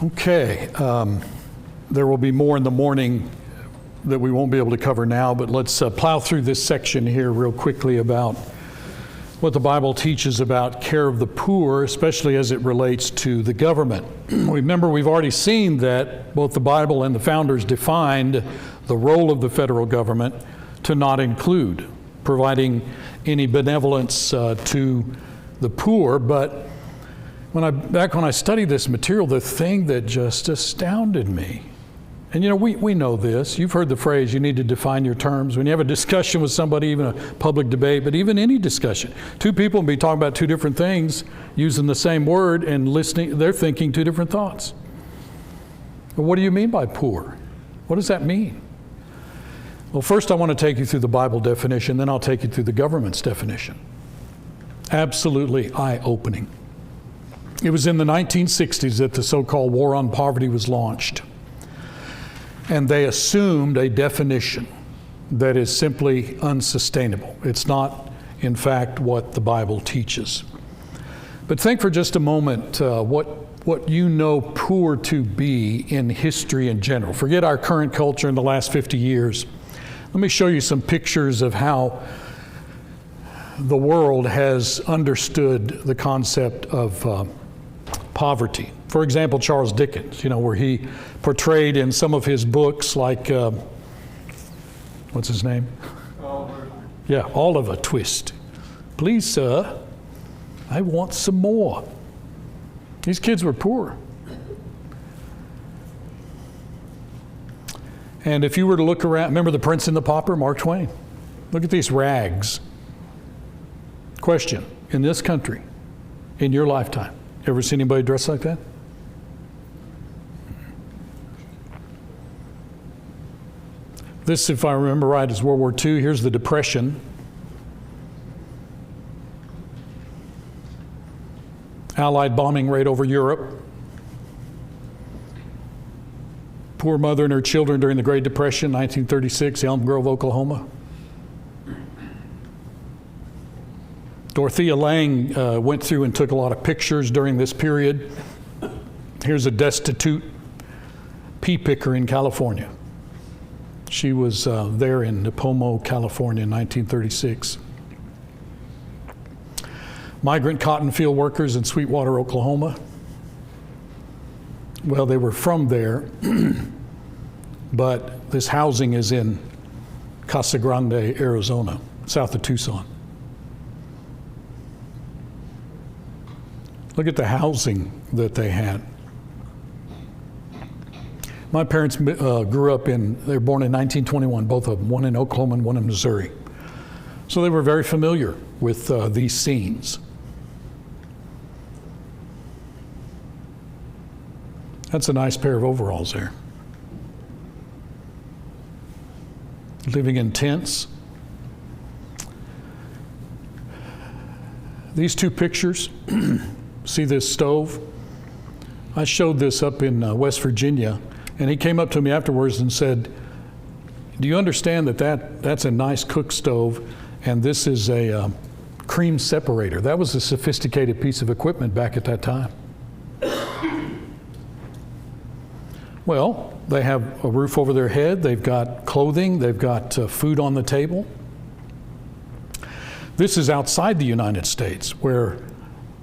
Okay, there will be more in the morning that we won't be able to cover now, but let's plow through this section here real quickly about what the Bible teaches about care of the poor, especially as it relates to the government. Remember, we've already seen that both the Bible and the founders defined the role of the federal government to not include providing any benevolence to the poor. But back when I studied this material, the thing that just astounded me, and we know this, you've heard the phrase, you need to define your terms. When you have a discussion with somebody, even a public debate, but even any discussion, two people will be talking about two different things, using the same word and listening, they're thinking two different thoughts. But what do you mean by poor? What does that mean? Well, first I want to take you through the Bible definition, then I'll take you through the government's definition. Absolutely eye-opening. It was in the 1960s that the so-called War on Poverty was launched. And they assumed a definition that is simply unsustainable. It's not, in fact, what the Bible teaches. But think for just a moment what you know poor to be in history in general. Forget our current culture in the last 50 years. Let me show you some pictures of how the world has understood the concept of poverty. For example, Charles Dickens, where he portrayed in some of his books like, what's his name? Oliver. Yeah, Oliver Twist. Please, sir, I want some more. These kids were poor. And if you were to look around, remember The Prince and the Pauper, Mark Twain? Look at these rags. Question, in this country, in your lifetime, ever seen anybody dressed like that? This, if I remember right, is World War II. Here's the Depression. Allied bombing rate over Europe. Poor mother and her children during the Great Depression, 1936, Elm Grove, Oklahoma. Dorothea Lange went through and took a lot of pictures during this period. Here's a destitute pea picker in California. She was there in Nipomo, California in 1936. Migrant cotton field workers in Sweetwater, Oklahoma. Well, they were from there, but this housing is in Casa Grande, Arizona, south of Tucson. Look at the housing that they had. My parents grew up they were born in 1921, both of them, one in Oklahoma and one in Missouri. So they were very familiar with these scenes. That's a nice pair of overalls there. Living in tents. These two pictures, see this stove? I showed this up in West Virginia, and he came up to me afterwards and said, do you understand that's a nice cook stove, and this is a cream separator? That was a sophisticated piece of equipment back at that time. Well, they have a roof over their head, they've got clothing, they've got food on the table. This is outside the United States, where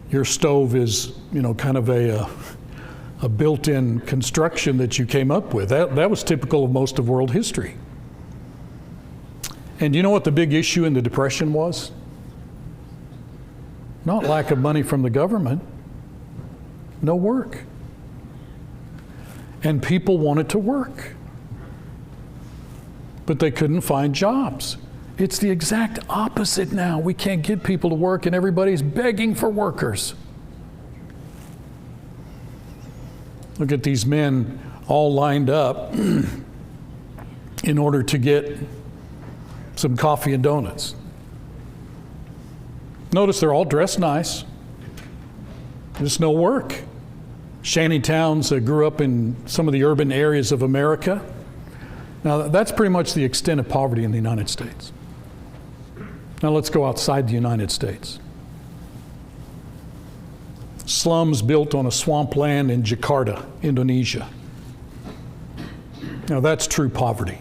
your stove is, kind of a built-in construction that you came up with. That was typical of most of world history. And you know what the big issue in the Depression was? Not lack of money from the government, no work. And people wanted to work, but they couldn't find jobs. It's the exact opposite now. We can't get people to work and everybody's begging for workers. Look at these men all lined up in order to get some coffee and donuts. Notice they're all dressed nice. There's no work. Shantytowns grew up in some of the urban areas of America. Now, that's pretty much the extent of poverty in the United States. Now let's go outside the United States. slums built on a swampland in Jakarta, Indonesia. Now that's true poverty.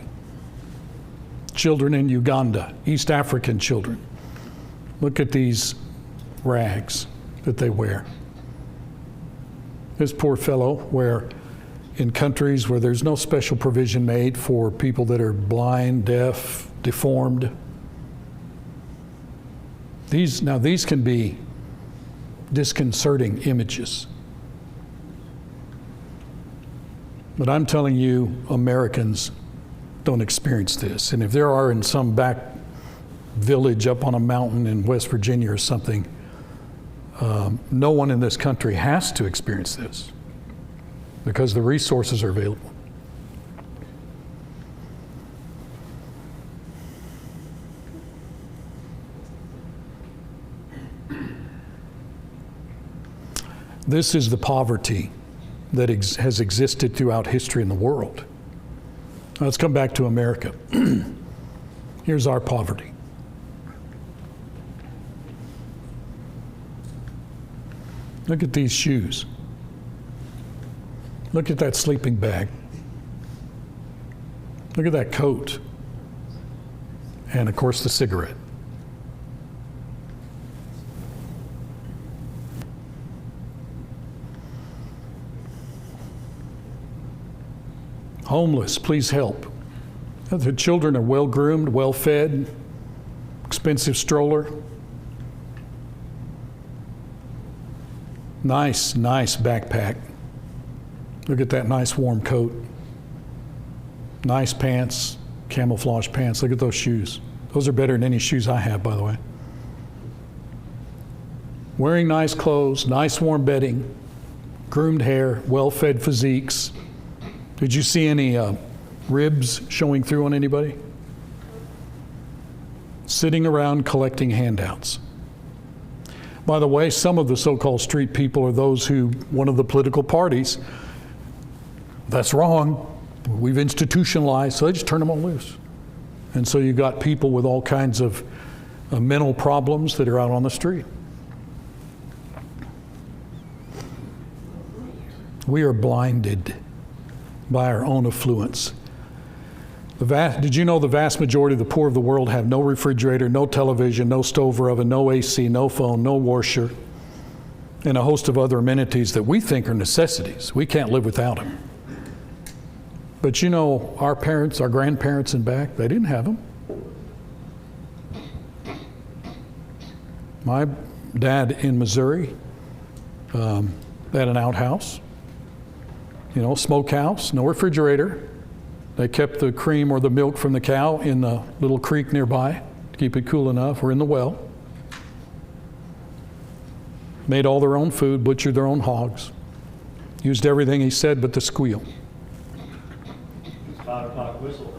Children in Uganda, East African children. Look at these rags that they wear. This poor fellow, where in countries where there's no special provision made for people that are blind, deaf, deformed. These can be disconcerting images. But I'm telling you, Americans don't experience this. And if there are in some back village up on a mountain in West Virginia or something, no one in this country has to experience this because the resources are available. This is the poverty that has existed throughout history in the world. Now let's come back to America. Here's our poverty. Look at these shoes. Look at that sleeping bag. Look at that coat. And of course the cigarette. Homeless, please help. The children are well groomed, well fed, expensive stroller. Nice backpack. Look at that nice warm coat. Nice pants, camouflage pants. Look at those shoes. Those are better than any shoes I have, by the way. Wearing nice clothes, nice warm bedding, groomed hair, well-fed physiques. Did you see any ribs showing through on anybody? Sitting around collecting handouts. By the way, some of the so-called street people are those who, one of the political parties, that's wrong. We've institutionalized, so they just turn them all loose. And so you got people with all kinds of mental problems that are out on the street. We are blinded by our own affluence. Did you know the vast majority of the poor of the world have no refrigerator, no television, no stove or oven, no AC, no phone, no washer, and a host of other amenities that we think are necessities? We can't live without them. But you know, our parents, our grandparents and back, they didn't have them. My dad in Missouri had an outhouse, smokehouse, no refrigerator. They kept the cream or the milk from the cow in the little creek nearby to keep it cool enough, or in the well. Made all their own food, butchered their own hogs. Used everything he said but the squeal. 5 o'clock whistle.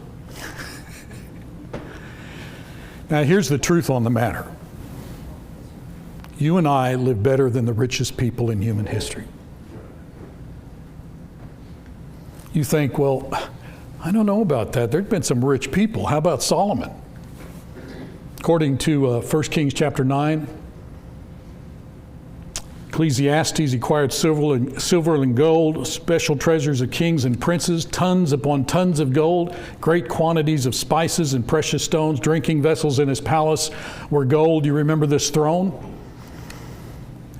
Now here's the truth on the matter. You and I live better than the richest people in human history. You think, well, I don't know about that. There've been some rich people. How about Solomon? According to 1 Kings chapter 9, Ecclesiastes acquired silver and gold, special treasures of kings and princes, tons upon tons of gold, great quantities of spices and precious stones. Drinking vessels in his palace were gold. You remember this throne?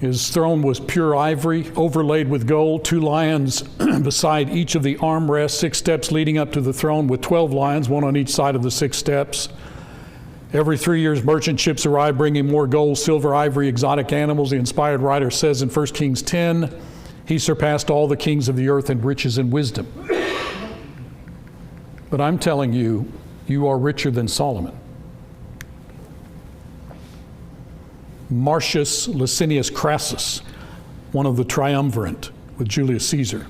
His throne was pure ivory, overlaid with gold, 2 lions beside each of the armrests, 6 steps leading up to the throne with 12 lions, 1 on each side of the 6 steps. Every 3 years, merchant ships arrive bringing more gold, silver, ivory, exotic animals. The inspired writer says in 1 Kings 10, he surpassed all the kings of the earth in riches and wisdom. But I'm telling you, you are richer than Solomon. Marcius Licinius Crassus, one of the triumvirate with Julius Caesar,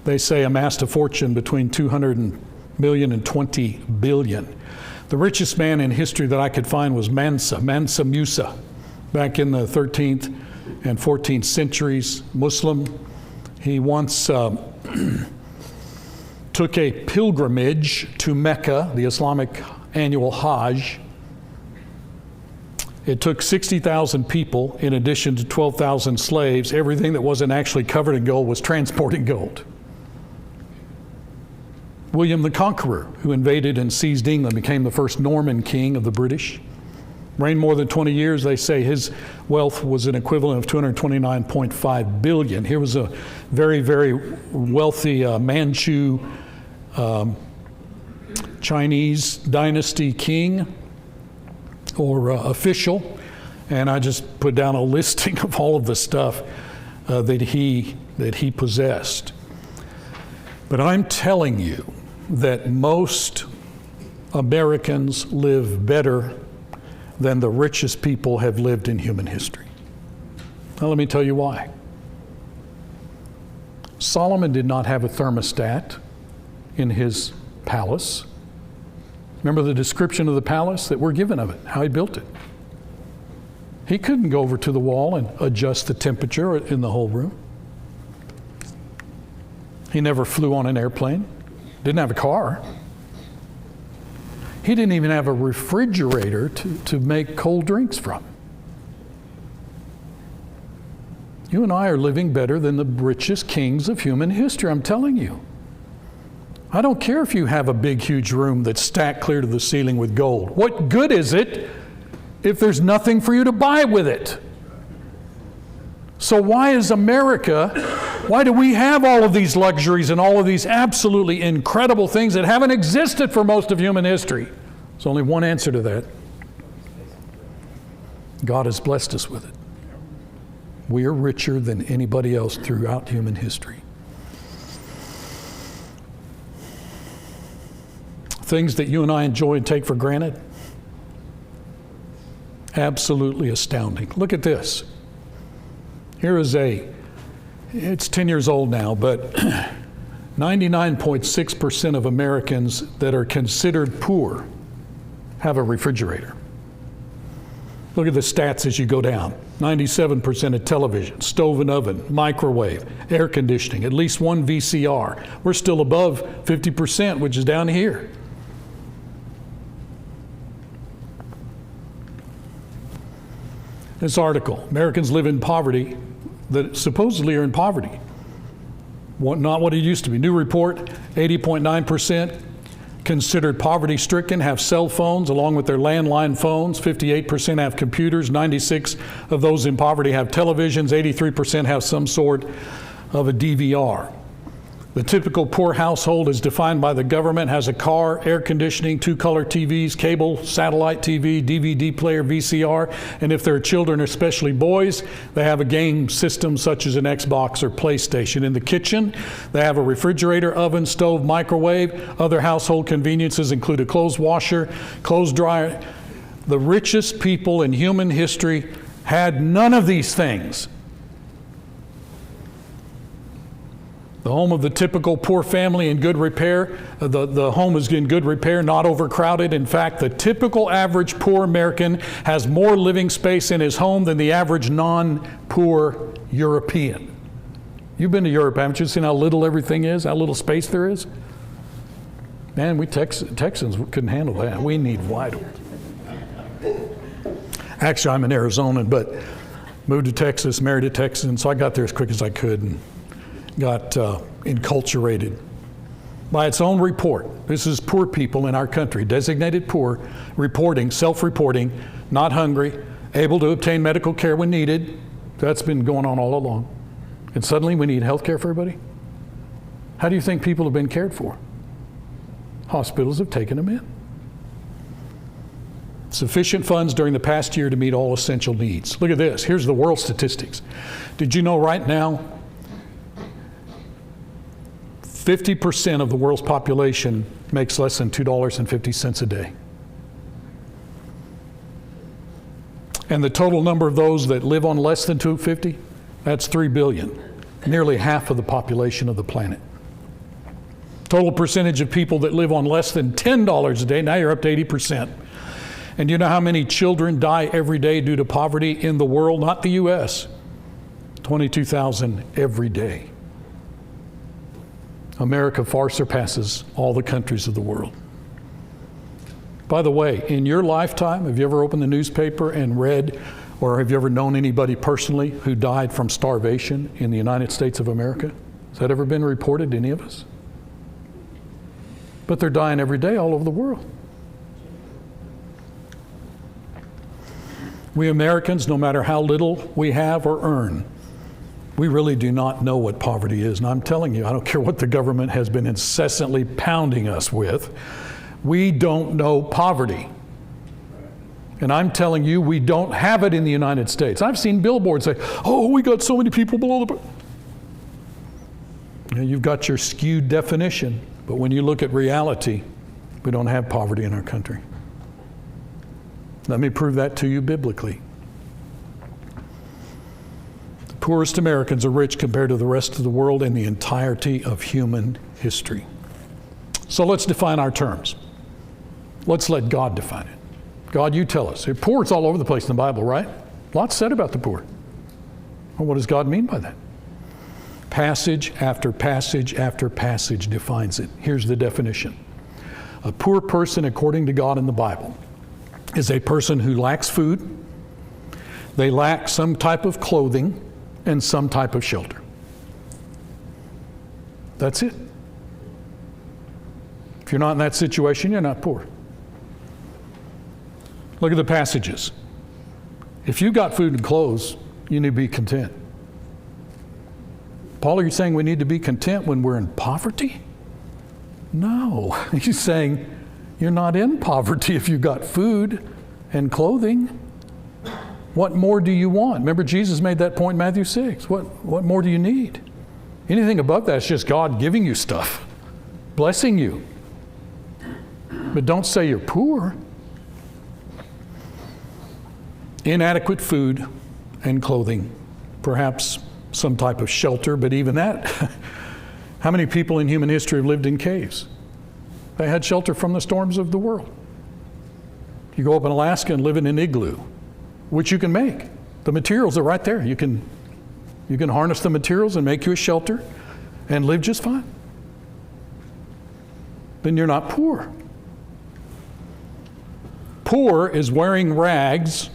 they say amassed a fortune between 200 million and 20 billion. The richest man in history that I could find was Mansa Musa, back in the 13th and 14th centuries, Muslim. He once took a pilgrimage to Mecca, the Islamic annual Hajj, It took 60,000 people in addition to 12,000 slaves. Everything that wasn't actually covered in gold was transporting gold. William the Conqueror, who invaded and seized England, became the first Norman king of the British. Reigned more than 20 years. They say his wealth was an equivalent of $229.5 billion. Here was a very, very wealthy Manchu Chinese dynasty king or official, and I just put down a listing of all of the stuff that he possessed. But I'm telling you that most Americans live better than the richest people have lived in human history. Now let me tell you why. Solomon did not have a thermostat in his palace. Remember the description of the palace that we're given of it, how he built it. He couldn't go over to the wall and adjust the temperature in the whole room. He never flew on an airplane, didn't have a car. He didn't even have a refrigerator to make cold drinks from. You and I are living better than the richest kings of human history, I'm telling you. I don't care if you have a big, huge room that's stacked clear to the ceiling with gold. What good is it if there's nothing for you to buy with it? So why is America, why do we have all of these luxuries and all of these absolutely incredible things that haven't existed for most of human history? There's only one answer to that. God has blessed us with it. We are richer than anybody else throughout human history. Things that you and I enjoy and take for granted, absolutely astounding. Look at this. Here is it's 10 years old now, but 99.6% of Americans that are considered poor have a refrigerator. Look at the stats as you go down. 97% of television, stove and oven, microwave, air conditioning, at least one VCR. We're still above 50%, which is down here. This article, Americans live in poverty, that supposedly are in poverty. Not what it used to be. New report, 80.9% considered poverty stricken have cell phones along with their landline phones. 58% have computers. 96 of those in poverty have televisions. 83% have some sort of a DVR. The typical poor household is defined by the government, has a car, air conditioning, 2-color TVs, cable, satellite TV, DVD player, VCR, and if there are children, especially boys, they have a game system such as an Xbox or PlayStation. In the kitchen, they have a refrigerator, oven, stove, microwave. Other household conveniences include a clothes washer, clothes dryer. The richest people in human history had none of these things. The home of the typical poor family in good repair. The home is in good repair, not overcrowded. In fact, the typical average poor American has more living space in his home than the average non-poor European. You've been to Europe, haven't you? Seen how little everything is, how little space there is? Man, we Texans couldn't handle that. We need wide open. Actually, I'm an Arizonan, but moved to Texas, married a Texan, so I got there as quick as I could and got enculturated. By its own report, this is poor people in our country, designated poor, reporting, self-reporting, not hungry, able to obtain medical care when needed. That's been going on all along. And suddenly we need health care for everybody? How do you think people have been cared for? Hospitals have taken them in. Sufficient funds during the past year to meet all essential needs. Look at this. Here's the world statistics. Did you know right now 50% of the world's population makes less than $2.50 a day? And the total number of those that live on less than $2.50, that's 3 billion, nearly half of the population of the planet. Total percentage of people that live on less than $10 a day, now you're up to 80%. And you know how many children die every day due to poverty in the world? Not the U.S. 22,000 every day. America far surpasses all the countries of the world. By the way, in your lifetime, have you ever opened the newspaper and read, or have you ever known anybody personally who died from starvation in the United States of America? Has that ever been reported to any of us? But they're dying every day all over the world. We Americans, no matter how little we have or earn, we really do not know what poverty is. And I'm telling you, I don't care what the government has been incessantly pounding us with, we don't know poverty. And I'm telling you, we don't have it in the United States. I've seen billboards say, oh, we got so many people below the... You know, you've got your skewed definition, but when you look at reality, we don't have poverty in our country. Let me prove that to you biblically. The poorest Americans are rich compared to the rest of the world in the entirety of human history. So let's define our terms. Let's let God define it. God, you tell us. Poor is all over the place in the Bible, right? Lots said about the poor. Well, what does God mean by that? Passage after passage after passage defines it. Here's the definition. A poor person, according to God in the Bible, is a person who lacks food, they lack some type of clothing, and some type of shelter. That's it. If you're not in that situation, you're not poor. Look at the passages. If you've got food and clothes, you need to be content. Paul, are you saying we need to be content when we're in poverty? No. He's saying you're not in poverty if you've got food and clothing. What more do you want? Remember, Jesus made that point in Matthew 6. What more do you need? Anything above that is just God giving you stuff, blessing you. But don't say you're poor. Inadequate food and clothing, perhaps some type of shelter, but even that, how many people in human history have lived in caves? They had shelter from the storms of the world. You go up in Alaska and live in an igloo, which you can make. The materials are right there. You can harness the materials and make you a shelter and live just fine. Then you're not poor. Poor is wearing rags,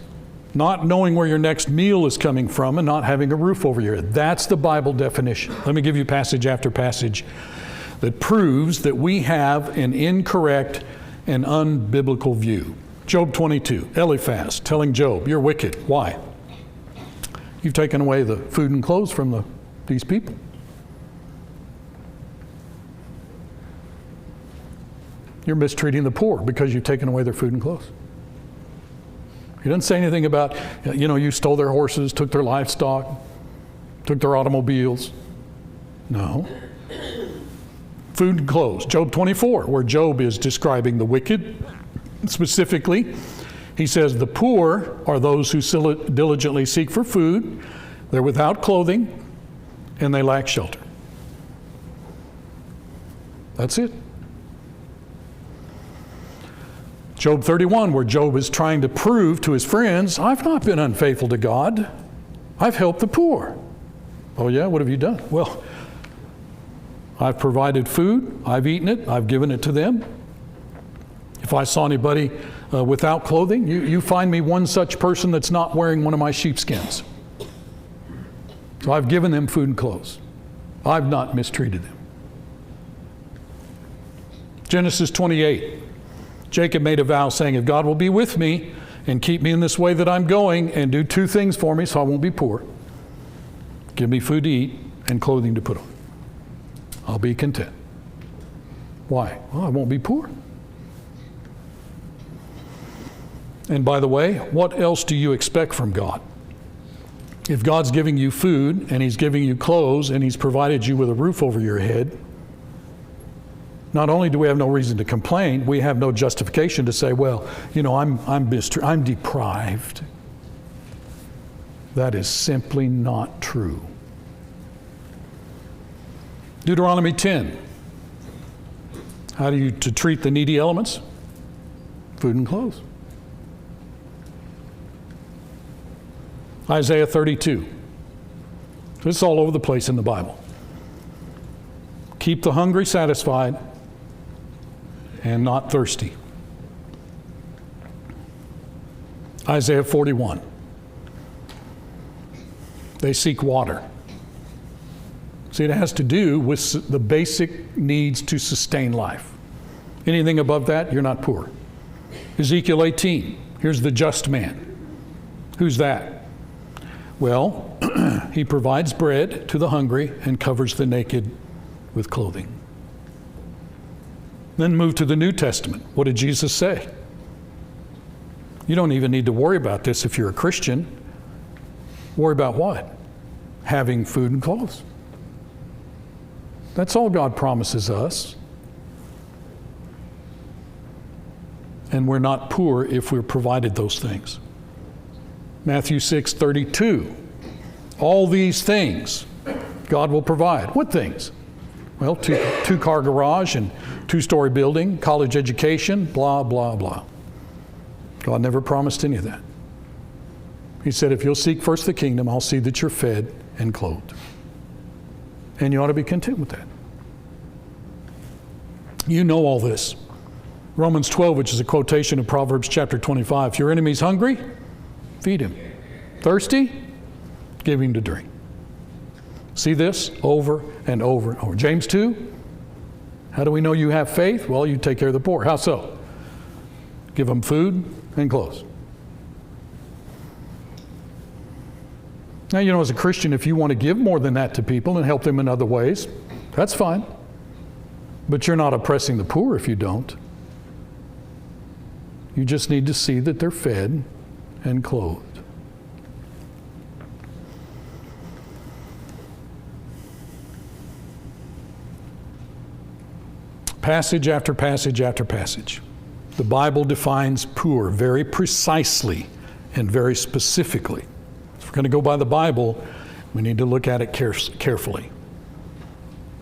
not knowing where your next meal is coming from, and not having a roof over your head. That's the Bible definition. Let me give you passage after passage that proves that we have an incorrect and unbiblical view. Job 22, Eliphaz telling Job, you're wicked. Why? You've taken away the food and clothes from these people. You're mistreating the poor because you've taken away their food and clothes. He doesn't say anything about, you stole their horses, took their livestock, took their automobiles. No. Food and clothes. Job 24, where Job is describing the wicked. Specifically, he says, the poor are those who diligently seek for food, they're without clothing, and they lack shelter. That's it. Job 31, where Job is trying to prove to his friends, I've not been unfaithful to God. I've helped the poor. Oh yeah, what have you done? Well, I've provided food, I've eaten it, I've given it to them. If I saw anybody without clothing, you find me one such person that's not wearing one of my sheepskins. So I've given them food and clothes. I've not mistreated them. Genesis 28. Jacob made a vow saying, if God will be with me and keep me in this way that I'm going and do two things for me so I won't be poor, give me food to eat and clothing to put on, I'll be content. Why? Well, I won't be poor. And by the way, what else do you expect from God? If God's giving you food and He's giving you clothes and He's provided you with a roof over your head, not only do we have no reason to complain, we have no justification to say, well, I'm deprived. That is simply not true. Deuteronomy 10. How do you to treat the needy elements? Food and clothes. Isaiah 32. It's all over the place in the Bible. Keep the hungry satisfied and not thirsty. Isaiah 41. They seek water. See, it has to do with the basic needs to sustain life. Anything above that, you're not poor. Ezekiel 18, here's the just man. Who's that? Well, he provides bread to the hungry and covers the naked with clothing. Then move to the New Testament. What did Jesus say? You don't even need to worry about this if you're a Christian. Worry about what? Having food and clothes. That's all God promises us. And we're not poor if we're provided those things. Matthew 6:32. All these things God will provide. What things? Well, two-car garage and two-story building, college education, blah, blah, blah. God never promised any of that. He said, if you'll seek first the kingdom, I'll see that you're fed and clothed. And you ought to be content with that. You know all this. Romans 12, which is a quotation of Proverbs chapter 25. If your enemy's hungry, feed him. Thirsty, give him to drink. See this over and over and over. James 2, how do we know you have faith? Well, you take care of the poor. How so? Give them food and clothes. Now, you know, as a Christian, if you want to give more than that to people and help them in other ways, that's fine. But you're not oppressing the poor if you don't. You just need to see that they're fed and clothed. Passage after passage after passage. The Bible defines poor very precisely and very specifically. If we're going to go by the Bible, we need to look at it carefully.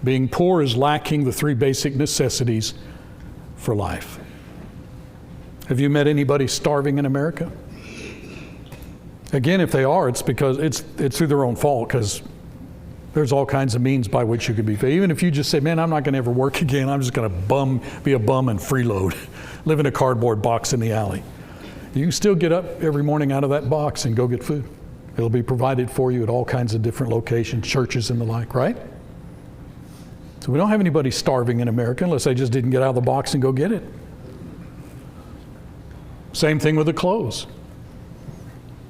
Being poor is lacking the three basic necessities for life. Have you met anybody starving in America? Again, if they are, it's because it's through their own fault, because there's all kinds of means by which you could be fed. Even if you just say, man, I'm not going to ever work again. I'm just going to be a bum and freeload, live in a cardboard box in the alley. You can still get up every morning out of that box and go get food. It'll be provided for you at all kinds of different locations, churches and the like, right? So we don't have anybody starving in America unless they just didn't get out of the box and go get it. Same thing with the clothes.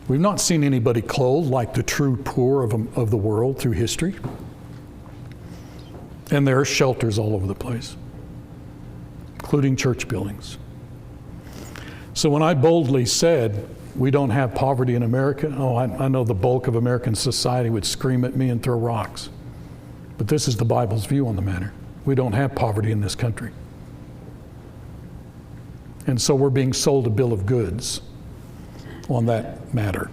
We've not seen anybody clothed like the true poor of the world through history. And there are shelters all over the place, including church buildings. So when I boldly said, we don't have poverty in America, I know the bulk of American society would scream at me and throw rocks. But this is the Bible's view on the matter. We don't have poverty in this country. And so we're being sold a bill of goods on that matter.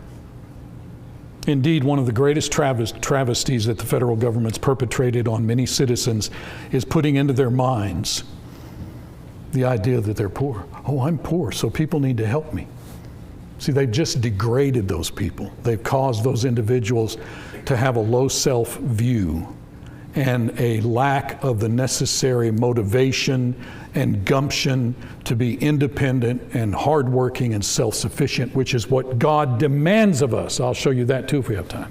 Indeed, one of the greatest travesties that the federal government's perpetrated on many citizens is putting into their minds the idea that they're poor. Oh, I'm poor, so people need to help me. See, they've just degraded those people. They've caused those individuals to have a low self-view and a lack of the necessary motivation and gumption to be independent and hardworking and self-sufficient, which is what God demands of us. I'll show you that too if we have time.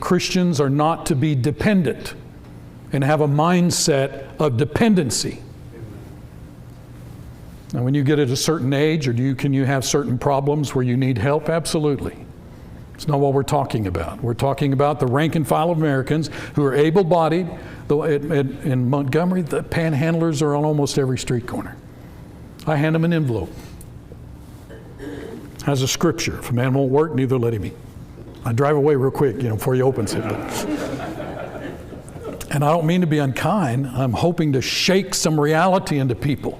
Christians are not to be dependent and have a mindset of dependency. Now, when you get at a certain age, can you have certain problems where you need help? Absolutely. It's not what we're talking about. We're talking about the rank and file of Americans who are able-bodied. In Montgomery, the panhandlers are on almost every street corner. I hand them an envelope. Has a scripture. If a man won't work, neither let him eat. I drive away real quick, before he opens it. And I don't mean to be unkind. I'm hoping to shake some reality into people.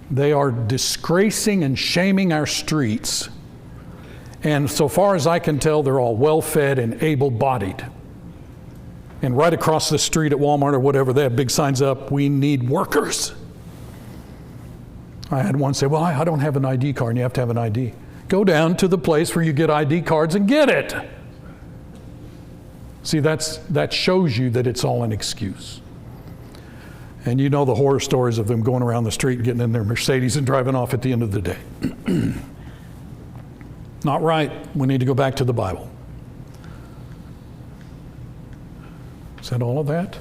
They are disgracing and shaming our streets. And so far as I can tell, they're all well-fed and able-bodied. And right across the street at Walmart or whatever, they have big signs up, we need workers. I had one say, well, I don't have an ID card, and you have to have an ID. Go down to the place where you get ID cards and get it. See, that shows you that it's all an excuse. And you know the horror stories of them going around the street, getting in their Mercedes and driving off at the end of the day. Not right. We need to go back to the Bible. Is that all of that?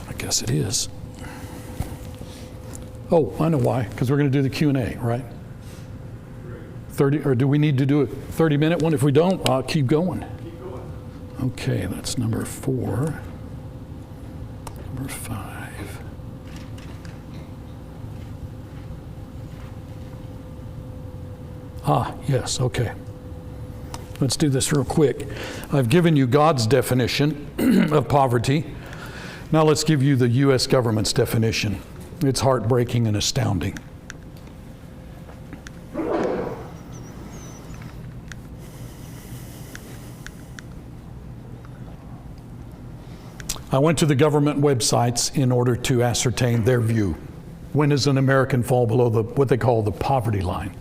I guess it is. Oh, I know why. Because we're going to do the Q&A, right? 30, or do we need to do a 30-minute one? If we don't, I'll keep going. Okay, that's number 4. Number 5. Yes, okay. Let's do this real quick. I've given you God's definition of poverty. Now let's give you the U.S. government's definition. It's heartbreaking and astounding. I went to the government websites in order to ascertain their view. When does an American fall below what they call the poverty line?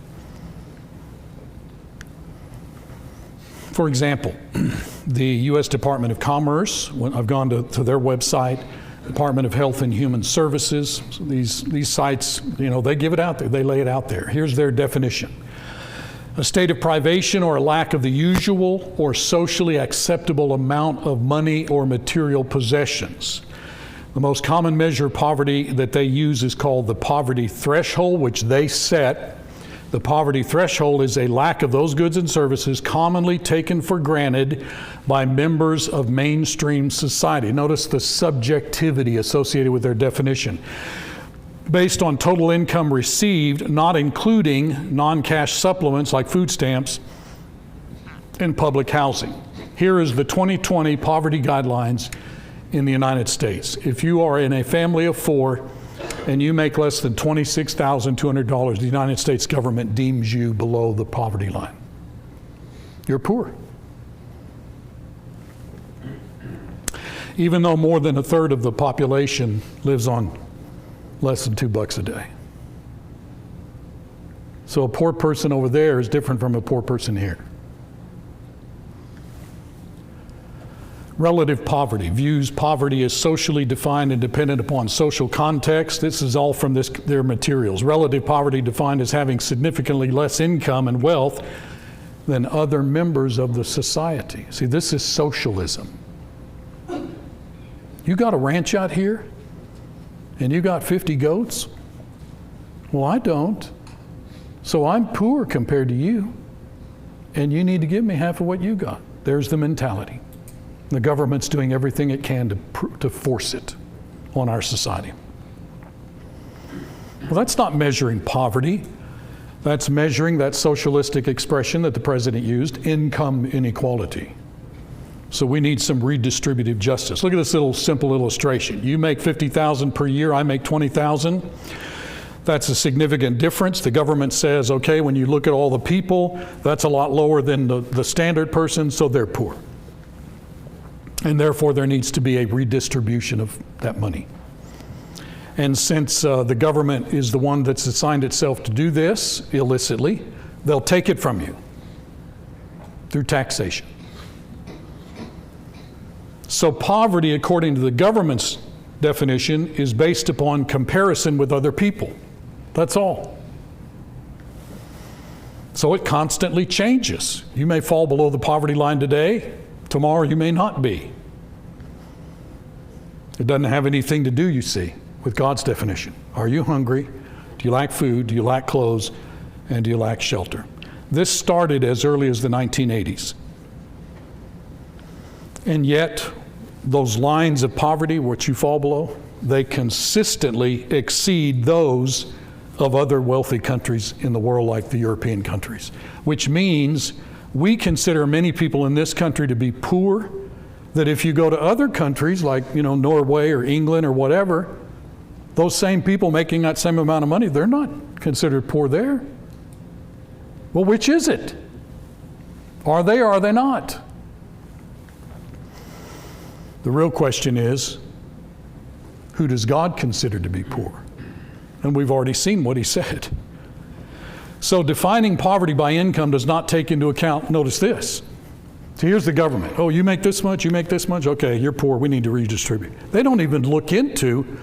For example, the U.S. Department of Commerce, when I've gone to their website, Department of Health and Human Services, these sites, they give it out there, they lay it out there. Here's their definition. A state of privation or a lack of the usual or socially acceptable amount of money or material possessions. The most common measure of poverty that they use is called the poverty threshold, which they set. The poverty threshold is a lack of those goods and services commonly taken for granted by members of mainstream society. Notice the subjectivity associated with their definition. Based on total income received, not including non-cash supplements like food stamps and public housing. Here is the 2020 poverty guidelines in the United States. If you are in a family of 4 and you make less than $26,200, the United States government deems you below the poverty line. You're poor. Even though more than a third of the population lives on less than $2 a day. So a poor person over there is different from a poor person here. Relative poverty views poverty as socially defined and dependent upon social context. This is all from their materials. Relative poverty defined as having significantly less income and wealth than other members of the society. See, this is socialism. You got a ranch out here and you got 50 goats? Well, I don't. So I'm poor compared to you. And you need to give me half of what you got. There's the mentality. The government's doing everything it can to force it on our society. Well, that's not measuring poverty. That's measuring that socialistic expression that the president used, income inequality. So we need some redistributive justice. Look at this little simple illustration. You make $50,000 per year, I make $20,000. That's a significant difference. The government says, okay, when you look at all the people, that's a lot lower than the standard person, so they're poor. And therefore, there needs to be a redistribution of that money. And since the government is the one that's assigned itself to do this illicitly, they'll take it from you through taxation. So poverty, according to the government's definition, is based upon comparison with other people. That's all. So it constantly changes. You may fall below the poverty line today. Tomorrow you may not be. It doesn't have anything to do, you see, with God's definition. Are you hungry? Do you lack food? Do you lack clothes? And do you lack shelter? This started as early as the 1980s. And yet, those lines of poverty, which you fall below, they consistently exceed those of other wealthy countries in the world, like the European countries, which means we consider many people in this country to be poor, that if you go to other countries like, Norway or England or whatever, those same people making that same amount of money, they're not considered poor there. Well, which is it? Are they or are they not? The real question is, who does God consider to be poor? And we've already seen what he said. So defining poverty by income does not take into account, notice this. So here's the government. Oh, you make this much, you make this much? Okay, you're poor, we need to redistribute. They don't even look into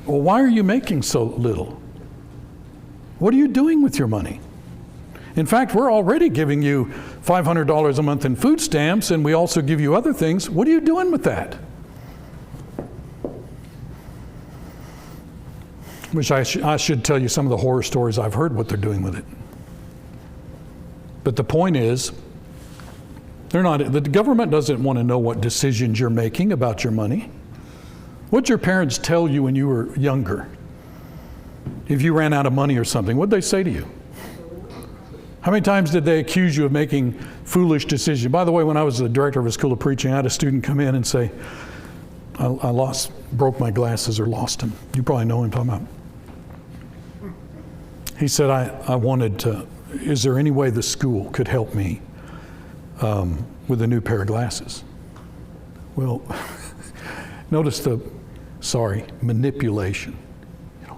Well, why are you making so little? What are you doing with your money? In fact, we're already giving you $500 a month in food stamps, and we also give you other things. What are you doing with that? Which I should tell you some of the horror stories I've heard what they're doing with it. But the point is, the government doesn't want to know what decisions you're making about your money. What'd your parents tell you when you were younger? If you ran out of money or something, what'd they say to you? How many times did they accuse you of making foolish decisions? By the way, when I was the director of a school of preaching, I had a student come in and say, I broke my glasses or lost them. You probably know what I'm talking about. He said, I wanted to, is there any way the school could help me with a new pair of glasses? Well, notice manipulation.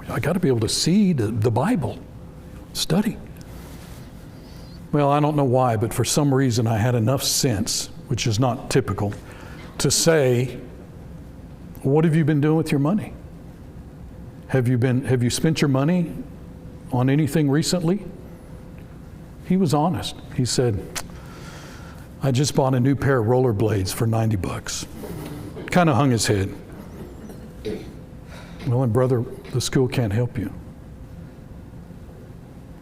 I got to be able to see the Bible, study. Well, I don't know why, but for some reason I had enough sense, which is not typical, to say, what have you been doing with your money? Have you spent your money on anything recently? He was honest. He said, I just bought a new pair of rollerblades for $90. Kind of hung his head. Well, and brother, the school can't help you.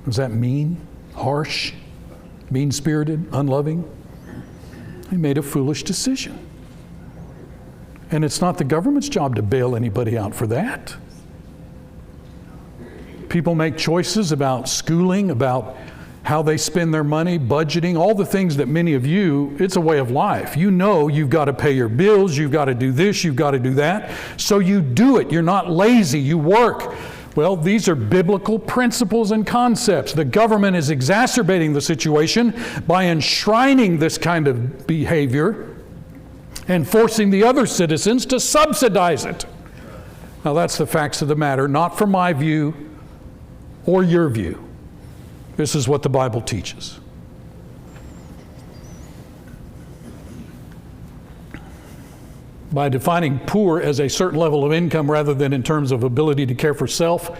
Was that mean, harsh, mean-spirited, unloving? He made a foolish decision. And it's not the government's job to bail anybody out for that. People make choices about schooling, about how they spend their money, budgeting, all the things that many of you, it's a way of life. You know you've got to pay your bills, you've got to do this, you've got to do that. So you do it. You're not lazy, you work. Well, these are biblical principles and concepts. The government is exacerbating the situation by enshrining this kind of behavior and forcing the other citizens to subsidize it. Now that's the facts of the matter, not from my view or your view. This is what the Bible teaches. By defining poor as a certain level of income rather than in terms of ability to care for self,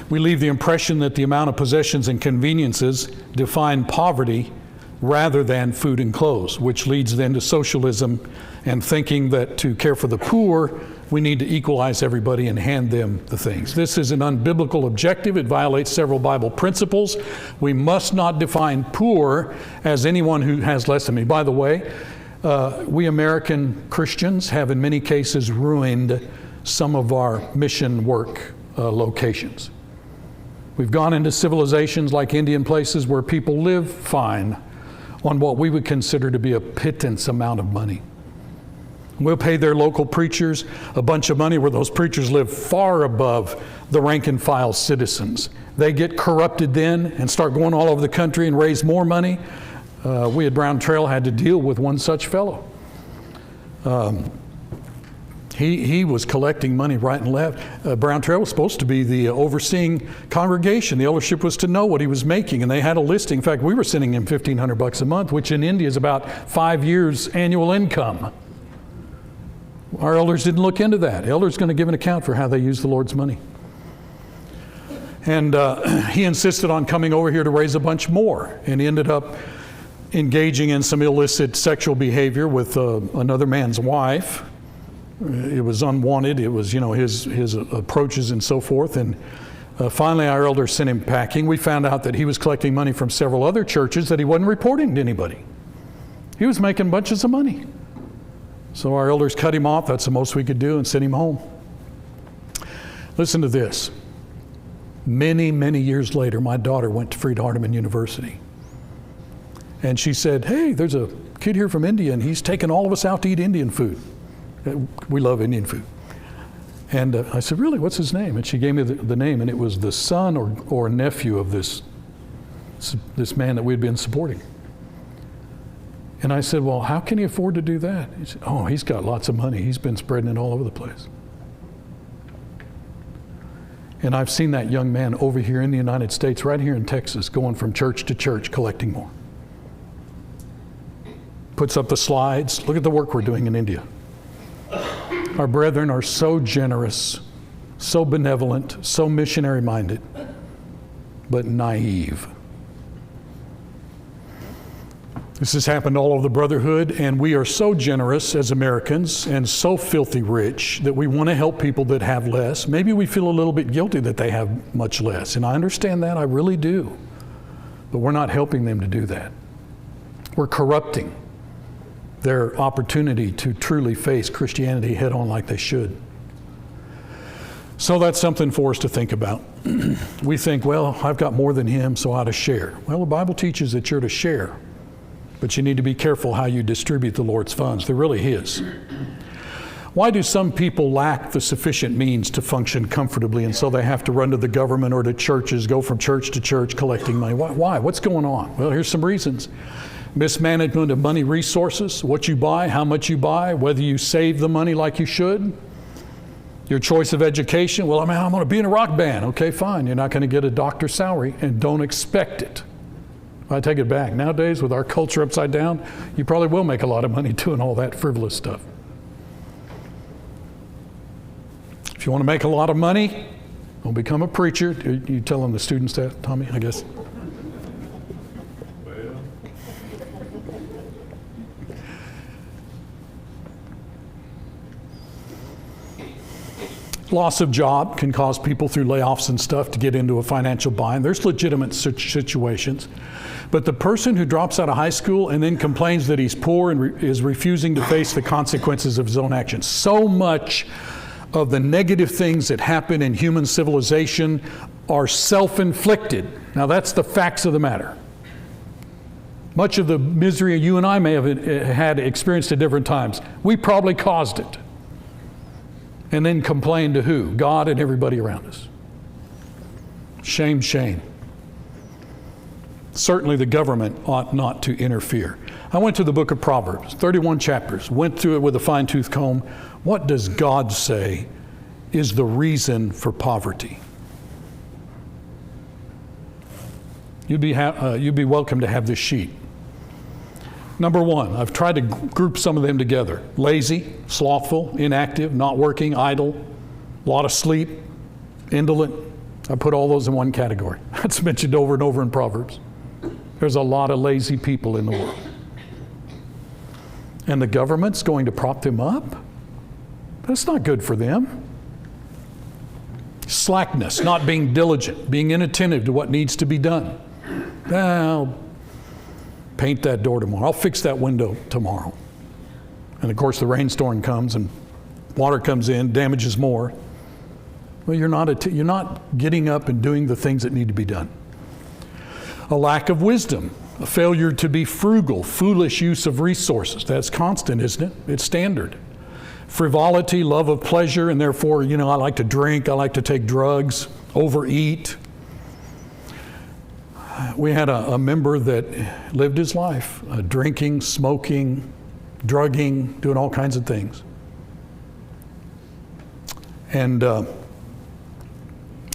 we leave the impression that the amount of possessions and conveniences define poverty rather than food and clothes, which leads then to socialism and thinking that to care for the poor, we need to equalize everybody and hand them the things. This is an unbiblical objective. It violates several Bible principles. We must not define poor as anyone who has less than me. By the way, we American Christians have in many cases ruined some of our mission work locations. We've gone into civilizations like Indian places where people live fine on what we would consider to be a pittance amount of money. We'll pay their local preachers a bunch of money where those preachers live far above the rank and file citizens. They get corrupted then and start going all over the country and raise more money. We at Brown Trail had to deal with one such fellow. He was collecting money right and left. Brown Trail was supposed to be the overseeing congregation. The eldership was to know what he was making, and they had a listing. In fact, we were sending him $1,500 a month, which in India is about 5 years' annual income. Our elders didn't look into that. Elders going to give an account for how they use the Lord's money. And he insisted on coming over here to raise a bunch more, and he ended up engaging in some illicit sexual behavior with another man's wife. It was unwanted. It was, his approaches and so forth. And finally, our elders sent him packing. We found out that he was collecting money from several other churches that he wasn't reporting to anybody. He was making bunches of money. So our elders cut him off. That's the most we could do, and sent him home. Listen to this. Many, many years later, my daughter went to Freed-Hardeman University. And she said, hey, there's a kid here from India, and he's taken all of us out to eat Indian food. We love Indian food. And I said, really, what's his name? And she gave me the name, and it was the son or nephew of this man that we'd been supporting. And I said, well, how can he afford to do that? He said, oh, he's got lots of money. He's been spreading it all over the place. And I've seen that young man over here in the United States, right here in Texas, going from church to church, collecting more. Puts up the slides. Look at the work we're doing in India. Our brethren are so generous, so benevolent, so missionary-minded, but naive. This has happened all over the brotherhood, and we are so generous as Americans and so filthy rich that we want to help people that have less. Maybe we feel a little bit guilty that they have much less, and I understand that, I really do. But we're not helping them to do that. We're corrupting their opportunity to truly face Christianity head on like they should. So that's something for us to think about. We think, well, I've got more than him, so I ought to share. Well, the Bible teaches that you're to share. But you need to be careful how you distribute the Lord's funds. They're really His. Why do some people lack the sufficient means to function comfortably, and so they have to run to the government or to churches, go from church to church collecting money? Why? What's going on? Well, here's some reasons. Mismanagement of money resources, what you buy, how much you buy, whether you save the money like you should. Your choice of education, well, I'm going to be in a rock band. Okay, fine. You're not going to get a doctor's salary, and don't expect it. I take it back. Nowadays, with our culture upside down, you probably will make a lot of money doing all that frivolous stuff. If you want to make a lot of money, don't become a preacher. You telling the students that, Tommy, I guess? Loss of job can cause people through layoffs and stuff to get into a financial bind. There's legitimate situations. But the person who drops out of high school and then complains that he's poor and is refusing to face the consequences of his own actions. So much of the negative things that happen in human civilization are self-inflicted. Now that's the facts of the matter. Much of the misery you and I may have had experienced at different times, we probably caused it. And then complain to who? God and everybody around us. Shame, shame. Certainly the government ought not to interfere. I went to the book of Proverbs, 31 chapters, went through it with a fine-tooth comb. What does God say is the reason for poverty? You'd be welcome to have this sheet. Number one, I've tried to group some of them together. Lazy, slothful, inactive, not working, idle, a lot of sleep, indolent. I put all those in one category. That's mentioned over and over in Proverbs. There's a lot of lazy people in the world. And the government's going to prop them up? That's not good for them. Slackness, not being diligent, being inattentive to what needs to be done. I'll paint that door tomorrow. I'll fix that window tomorrow. And of course the rainstorm comes and water comes in, damages more. Well, you're not getting up and doing the things that need to be done. A lack of wisdom, a failure to be frugal, foolish use of resources. That's constant, isn't it? It's standard. Frivolity, love of pleasure, and therefore, I like to drink, I like to take drugs, overeat. We had a member that lived his life drinking, smoking, drugging, doing all kinds of things. And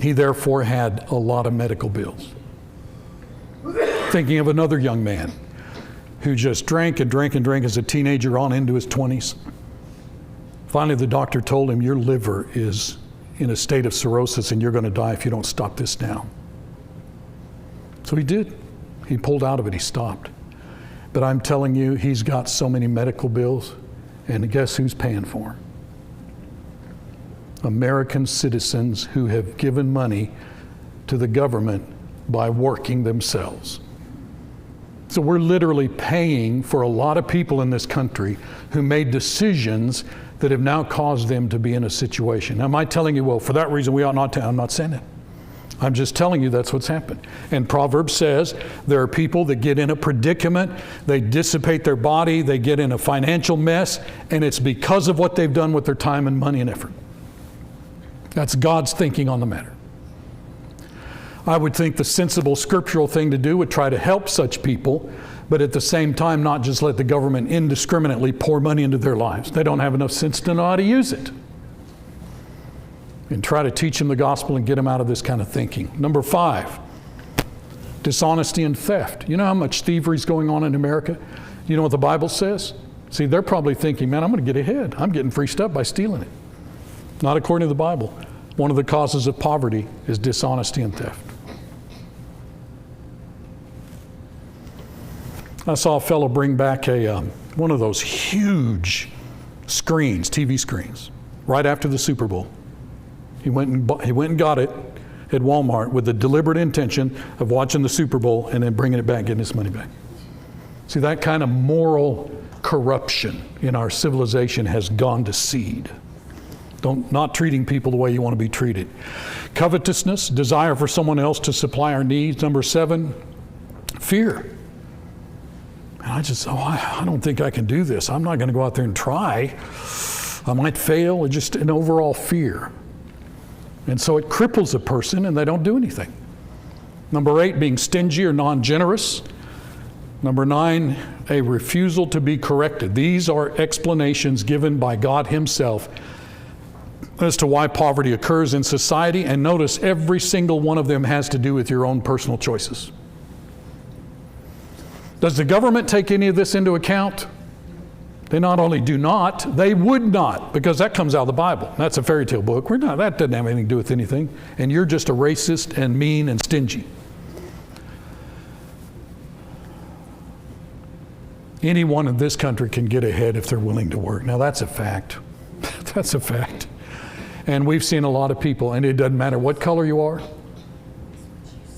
he therefore had a lot of medical bills. Thinking of another young man who just drank and drank and drank as a teenager on into his 20s. Finally, the doctor told him, your liver is in a state of cirrhosis and you're going to die if you don't stop this now. So he did. He pulled out of it. He stopped. But I'm telling you, he's got so many medical bills, and guess who's paying for them? American citizens who have given money to the government by working themselves. So we're literally paying for a lot of people in this country who made decisions that have now caused them to be in a situation. Now, am I telling you, well, for that reason we ought not to? I'm not saying it. I'm just telling you that's what's happened. And Proverbs says there are people that get in a predicament, they dissipate their body, they get in a financial mess, and it's because of what they've done with their time and money and effort. That's God's thinking on the matter. I would think the sensible scriptural thing to do would try to help such people, but at the same time not just let the government indiscriminately pour money into their lives. They don't have enough sense to know how to use it. And try to teach them the gospel and get them out of this kind of thinking. Number 5, dishonesty and theft. You know how much thievery is going on in America? You know what the Bible says? See, they're probably thinking, man, I'm going to get ahead. I'm getting free stuff by stealing it. Not according to the Bible. One of the causes of poverty is dishonesty and theft. I saw a fellow bring back one of those huge screens, TV screens, right after the Super Bowl. He went and got it at Walmart with the deliberate intention of watching the Super Bowl and then bringing it back, getting his money back. See, that kind of moral corruption in our civilization has gone to seed. Not treating people the way you want to be treated. Covetousness, desire for someone else to supply our needs. Number 7, fear. And I don't think I can do this. I'm not going to go out there and try. I might fail. Just an overall fear. And so it cripples a person and they don't do anything. Number 8, being stingy or non-generous. Number 9, a refusal to be corrected. These are explanations given by God Himself as to why poverty occurs in society. And notice every single one of them has to do with your own personal choices. Does the government take any of this into account? They not only do not, they would not, because that comes out of the Bible. That's a fairy tale book. That doesn't have anything to do with anything. And you're just a racist and mean and stingy. Anyone in this country can get ahead if they're willing to work. Now that's a fact. That's a fact. And we've seen a lot of people, and it doesn't matter what color you are.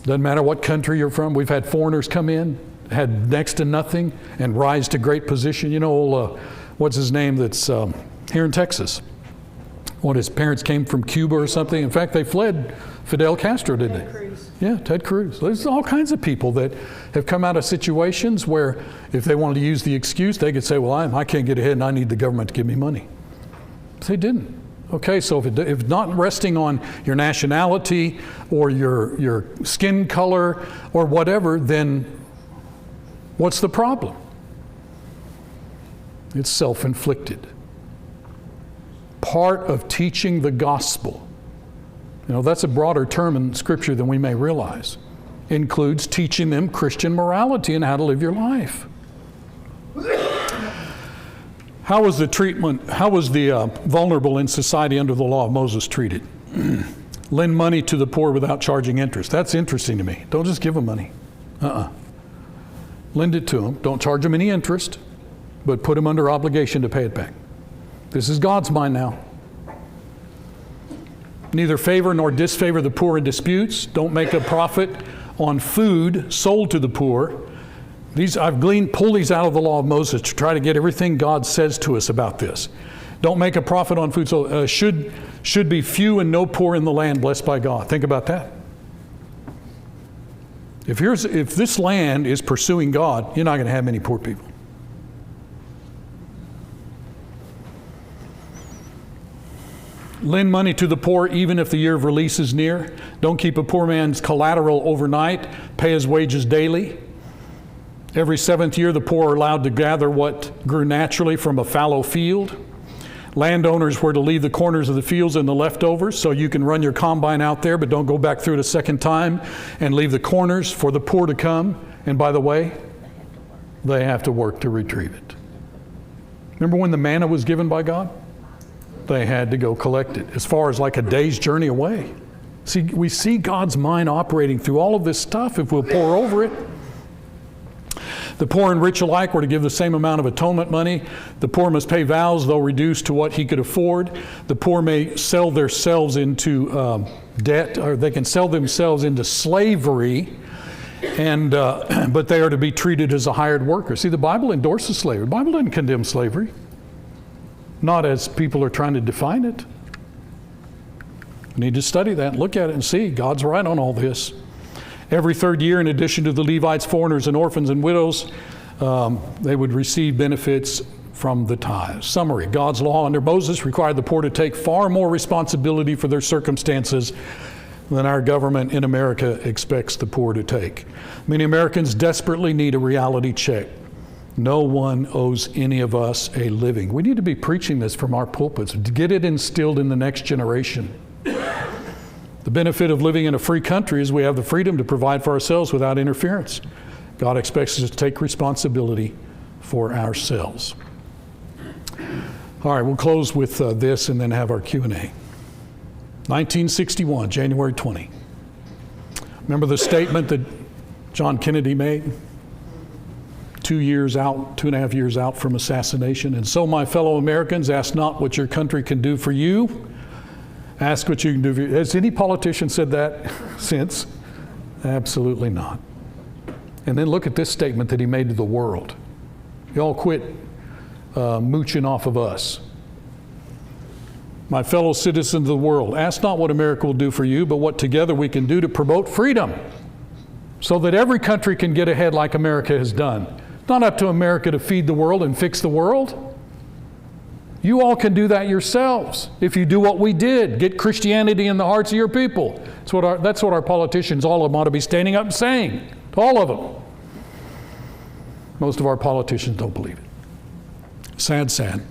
Doesn't matter what country you're from. We've had foreigners come in, had next to nothing, and rise to great position. You know, what's his name that's here in Texas? His parents came from Cuba or something. In fact, they fled Fidel Castro, didn't they? Ted Cruz. Yeah, Ted Cruz. There's all kinds of people that have come out of situations where if they wanted to use the excuse, they could say, well, I can't get ahead and I need the government to give me money. They didn't. Okay, so if not resting on your nationality or your skin color or whatever, then what's the problem? It's self-inflicted. Part of teaching the gospel, that's a broader term in Scripture than we may realize, includes teaching them Christian morality and how to live your life. How was the vulnerable in society under the law of Moses treated? Lend money to the poor without charging interest. That's interesting to me. Don't just give them money. Lend it to them. Don't charge them any interest, but put them under obligation to pay it back. This is God's mind now. Neither favor nor disfavor the poor in disputes. Don't make a profit on food sold to the poor. I've pulled these out of the law of Moses to try to get everything God says to us about this. Don't make a profit on food sold. Should be few and no poor in the land blessed by God. Think about that. If this land is pursuing God, you're not going to have many poor people. Lend money to the poor even if the year of release is near. Don't keep a poor man's collateral overnight. Pay his wages daily. Every 7th year, the poor are allowed to gather what grew naturally from a fallow field. Landowners were to leave the corners of the fields and the leftovers, so you can run your combine out there, but don't go back through it a second time and leave the corners for the poor to come. And by the way, they have to work to retrieve it. Remember when the manna was given by God? They had to go collect it, as far as like a day's journey away. See, we see God's mind operating through all of this stuff if we'll pour over it. The poor and rich alike were to give the same amount of atonement money. The poor must pay vows, though reduced to what he could afford. The poor may sell themselves into debt, or they can sell themselves into slavery, but they are to be treated as a hired worker. See, the Bible endorses slavery. The Bible doesn't condemn slavery. Not as people are trying to define it. We need to study that, look at it, and see God's right on all this. Every 3rd year, in addition to the Levites, foreigners, and orphans and widows, they would receive benefits from the tithes. Summary: God's law under Moses required the poor to take far more responsibility for their circumstances than our government in America expects the poor to take. Many Americans desperately need a reality check. No one owes any of us a living. We need to be preaching this from our pulpits to get it instilled in the next generation. The benefit of living in a free country is we have the freedom to provide for ourselves without interference. God expects us to take responsibility for ourselves. All right, we'll close with this and then have our Q&A. 1961, January 20. Remember the statement that John Kennedy made? 2.5 years out from assassination. And so, my fellow Americans, ask not what your country can do for you. Ask what you can do for you. Has any politician said that since? Absolutely not. And then look at this statement that he made to the world. Y'all quit mooching off of us. My fellow citizens of the world, ask not what America will do for you, but what together we can do to promote freedom so that every country can get ahead like America has done. It's not up to America to feed the world and fix the world. You all can do that yourselves if you do what we did, get Christianity in the hearts of your people. That's what our politicians, all of them, ought to be standing up and saying, to all of them. Most of our politicians don't believe it. Sad, sad.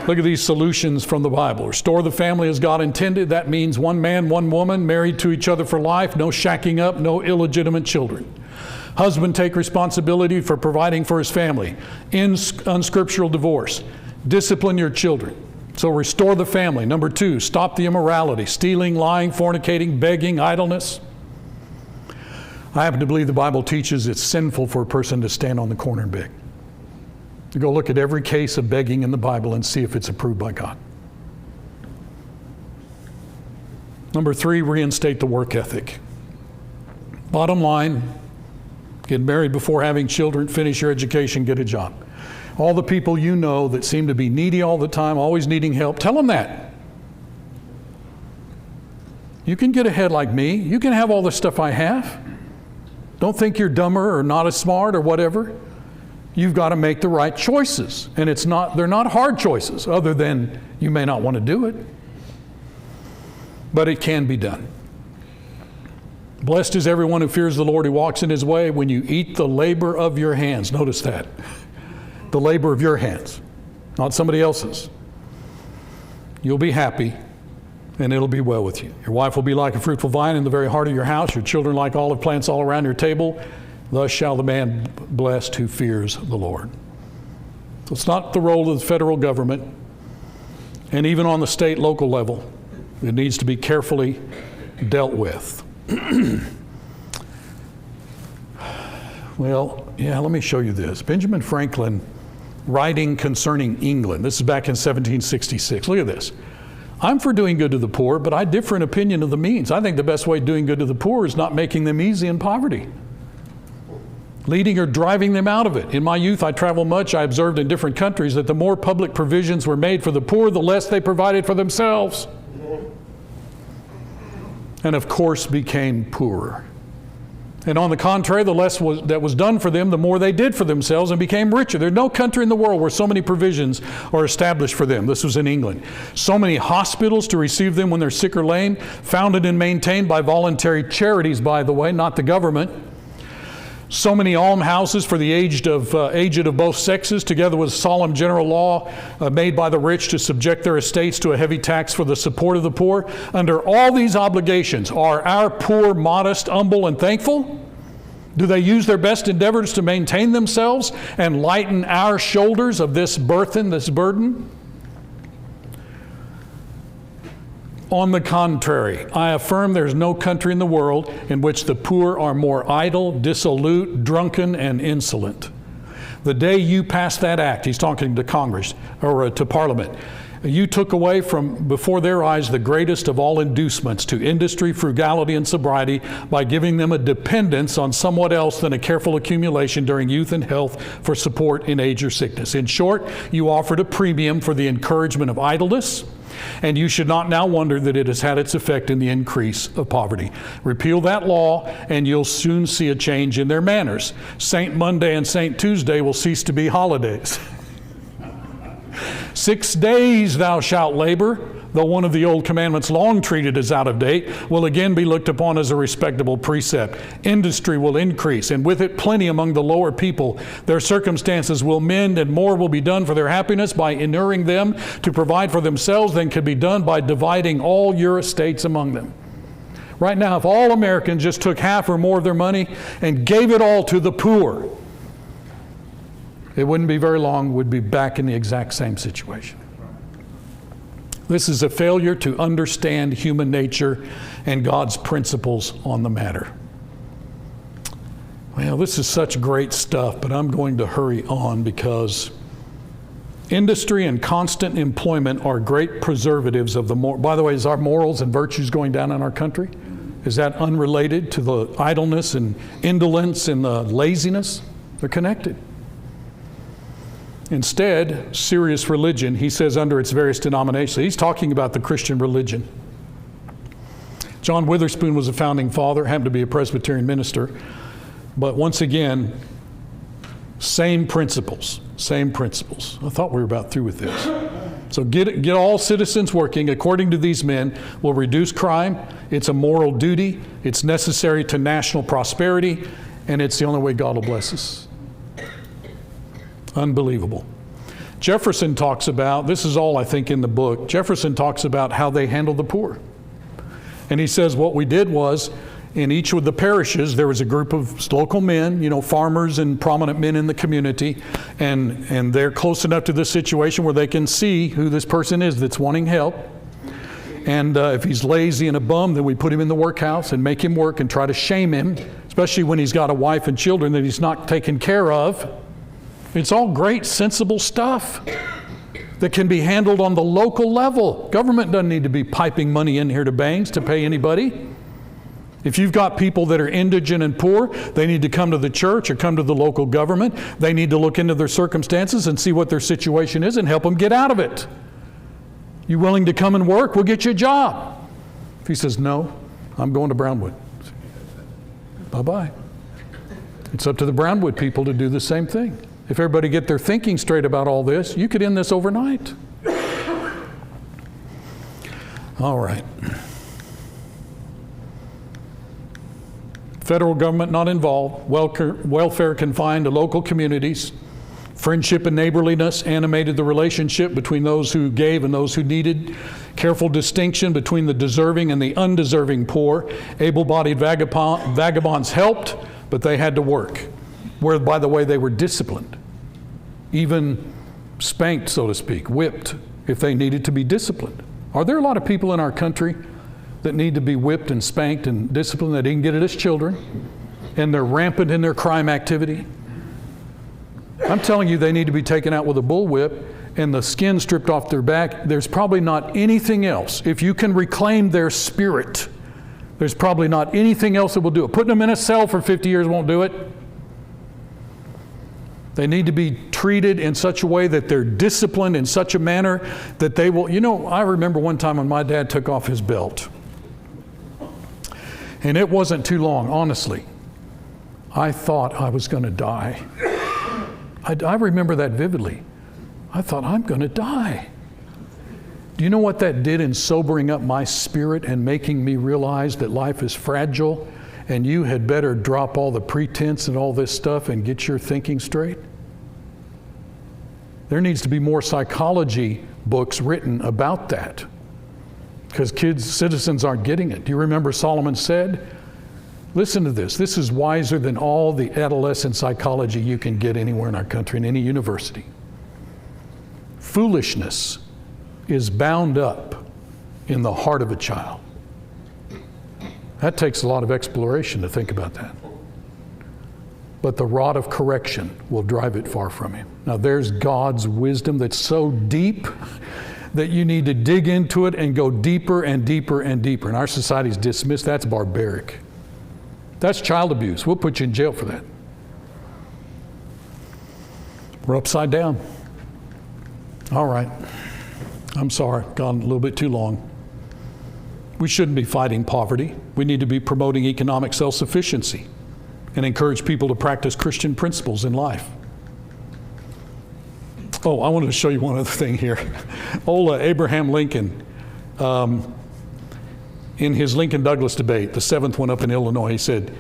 Look at these solutions from the Bible. Restore the family as God intended. That means one man, one woman, married to each other for life, no shacking up, no illegitimate children. Husband take responsibility for providing for his family. End unscriptural divorce. Discipline your children. So restore the family. Number 2, stop the immorality, stealing, lying, fornicating, begging, idleness. I happen to believe the Bible teaches it's sinful for a person to stand on the corner and beg. You go look at every case of begging in the Bible and see if it's approved by God. Number 3, reinstate the work ethic. Bottom line, get married before having children, finish your education, get a job. All the people you know that seem to be needy all the time, always needing help, tell them that. You can get ahead like me. You can have all the stuff I have. Don't think you're dumber or not as smart or whatever. You've got to make the right choices. And they're not hard choices, other than you may not want to do it. But it can be done. Blessed is everyone who fears the Lord, who walks in his way. When you eat the labor of your hands, notice that. The labor of your hands, not somebody else's. You'll be happy, and it'll be well with you. Your wife will be like a fruitful vine in the very heart of your house, your children like olive plants all around your table. Thus shall the man blessed who fears the Lord. So it's not the role of the federal government, and even on the state, local level, it needs to be carefully dealt with. Well, yeah, let me show you this. Benjamin Franklin, writing concerning England. This is back in 1766. Look at this. I'm for doing good to the poor, but I differ in opinion of the means. I think the best way of doing good to the poor is not making them easy in poverty, leading or driving them out of it. In my youth, I traveled much. I observed in different countries that the more public provisions were made for the poor, the less they provided for themselves, and of course became poorer. And on the contrary, the less that was done for them, the more they did for themselves and became richer. There's no country in the world where so many provisions are established for them. This was in England. So many hospitals to receive them when they're sick or lame, founded and maintained by voluntary charities, by the way, not the government. So many almhouses for the aged of both sexes, together with a solemn general law made by the rich to subject their estates to a heavy tax for the support of the poor. Under all these obligations, are our poor modest, humble, and thankful? Do they use their best endeavors to maintain themselves and lighten our shoulders of this burden, On the contrary, I affirm there's no country in the world in which the poor are more idle, dissolute, drunken, and insolent. The day you passed that act, he's talking to Congress, or to Parliament, you took away from before their eyes the greatest of all inducements to industry, frugality, and sobriety by giving them a dependence on somewhat else than a careful accumulation during youth and health for support in age or sickness. In short, you offered a premium for the encouragement of idleness, and you should not now wonder that it has had its effect in the increase of poverty. Repeal that law, and you'll soon see a change in their manners. Saint Monday and Saint Tuesday will cease to be holidays. 6 days thou shalt labor, though one of the old commandments long treated as out of date, will again be looked upon as a respectable precept. Industry will increase, and with it plenty among the lower people. Their circumstances will mend, and more will be done for their happiness by inuring them to provide for themselves than could be done by dividing all your estates among them. Right now, if all Americans just took half or more of their money and gave it all to the poor, it wouldn't be very long, we'd be back in the exact same situation. This is a failure to understand human nature and God's principles on the matter. Well, this is such great stuff, but I'm going to hurry on because industry and constant employment are great preservatives of the moral. By the way, is our morals and virtues going down in our country? Is that unrelated to the idleness and indolence and the laziness? They're connected. Instead, serious religion, he says, under its various denominations. He's talking about the Christian religion. John Witherspoon was a founding father, happened to be a Presbyterian minister. But once again, same principles, same principles. I thought we were about through with this. So get all citizens working according to these men will reduce crime. It's a moral duty. It's necessary to national prosperity. And it's the only way God will bless us. Unbelievable. Jefferson talks about, this is all I think in the book, Jefferson talks about how they handle the poor. And he says what we did was, in each of the parishes, there was a group of local men, farmers and prominent men in the community, and they're close enough to the situation where they can see who this person is that's wanting help. And if he's lazy and a bum, then we put him in the workhouse and make him work and try to shame him, especially when he's got a wife and children that he's not taken care of. It's all great, sensible stuff that can be handled on the local level. Government doesn't need to be piping money in here to banks to pay anybody. If you've got people that are indigent and poor, they need to come to the church or come to the local government. They need to look into their circumstances and see what their situation is and help them get out of it. You willing to come and work? We'll get you a job. If he says, no, I'm going to Brownwood. Bye-bye. It's up to the Brownwood people to do the same thing. If everybody get their thinking straight about all this, you could end this overnight. All right. Federal government not involved. Welfare confined to local communities. Friendship and neighborliness animated the relationship between those who gave and those who needed. Careful distinction between the deserving and the undeserving poor. Able-bodied vagabonds helped, but they had to work. Where, by the way, they were disciplined. Even spanked, so to speak, whipped, if they needed to be disciplined. Are there a lot of people in our country that need to be whipped and spanked and disciplined that didn't get it as children, and they're rampant in their crime activity? I'm telling you, they need to be taken out with a bullwhip and the skin stripped off their back. There's probably not anything else. If you can reclaim their spirit, there's probably not anything else that will do it. Putting them in a cell for 50 years won't do it. They need to be treated in such a way that they're disciplined in such a manner that they will. I remember one time when my dad took off his belt. And it wasn't too long, honestly. I thought I was going to die. I remember that vividly. I thought, I'm going to die. Do you know what that did in sobering up my spirit and making me realize that life is fragile and you had better drop all the pretense and all this stuff and get your thinking straight? There needs to be more psychology books written about that, because citizens aren't getting it. Do you remember Solomon said, listen to this, this is wiser than all the adolescent psychology you can get anywhere in our country, in any university. Foolishness is bound up in the heart of a child. That takes a lot of exploration to think about that. But the rod of correction will drive it far from him. Now there's God's wisdom that's so deep that you need to dig into it and go deeper and deeper and deeper. And our society's dismissed. That's barbaric. That's child abuse. We'll put you in jail for that. We're upside down. All right. I'm sorry, gone a little bit too long. We shouldn't be fighting poverty. We need to be promoting economic self-sufficiency and encourage people to practice Christian principles in life. Oh, I wanted to show you one other thing here. Old Abraham Lincoln, in his Lincoln-Douglas debate, the 7th one up in Illinois, he said,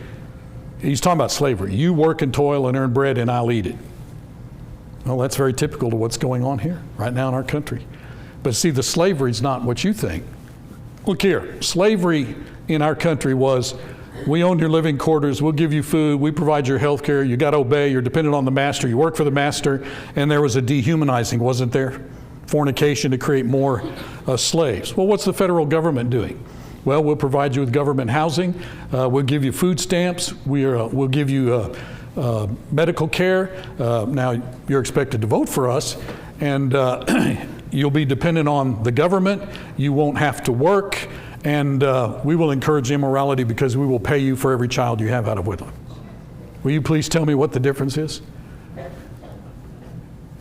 he's talking about slavery. You work and toil and earn bread and I'll eat it. Well, that's very typical to what's going on here right now in our country. But see, the slavery is not what you think. Look here, slavery in our country was, we own your living quarters, we'll give you food, we provide your health care, you got to obey, you're dependent on the master, you work for the master, and there was a dehumanizing, wasn't there? fornication to create more slaves. Well, what's the federal government doing? Well, we'll provide you with government housing. We'll give you food stamps. We'll give you medical care. Now, you're expected to vote for us, and you'll be dependent on the government. You won't have to work, and we will encourage immorality because we will pay you for every child you have out of wedlock. Will you please tell me what the difference is?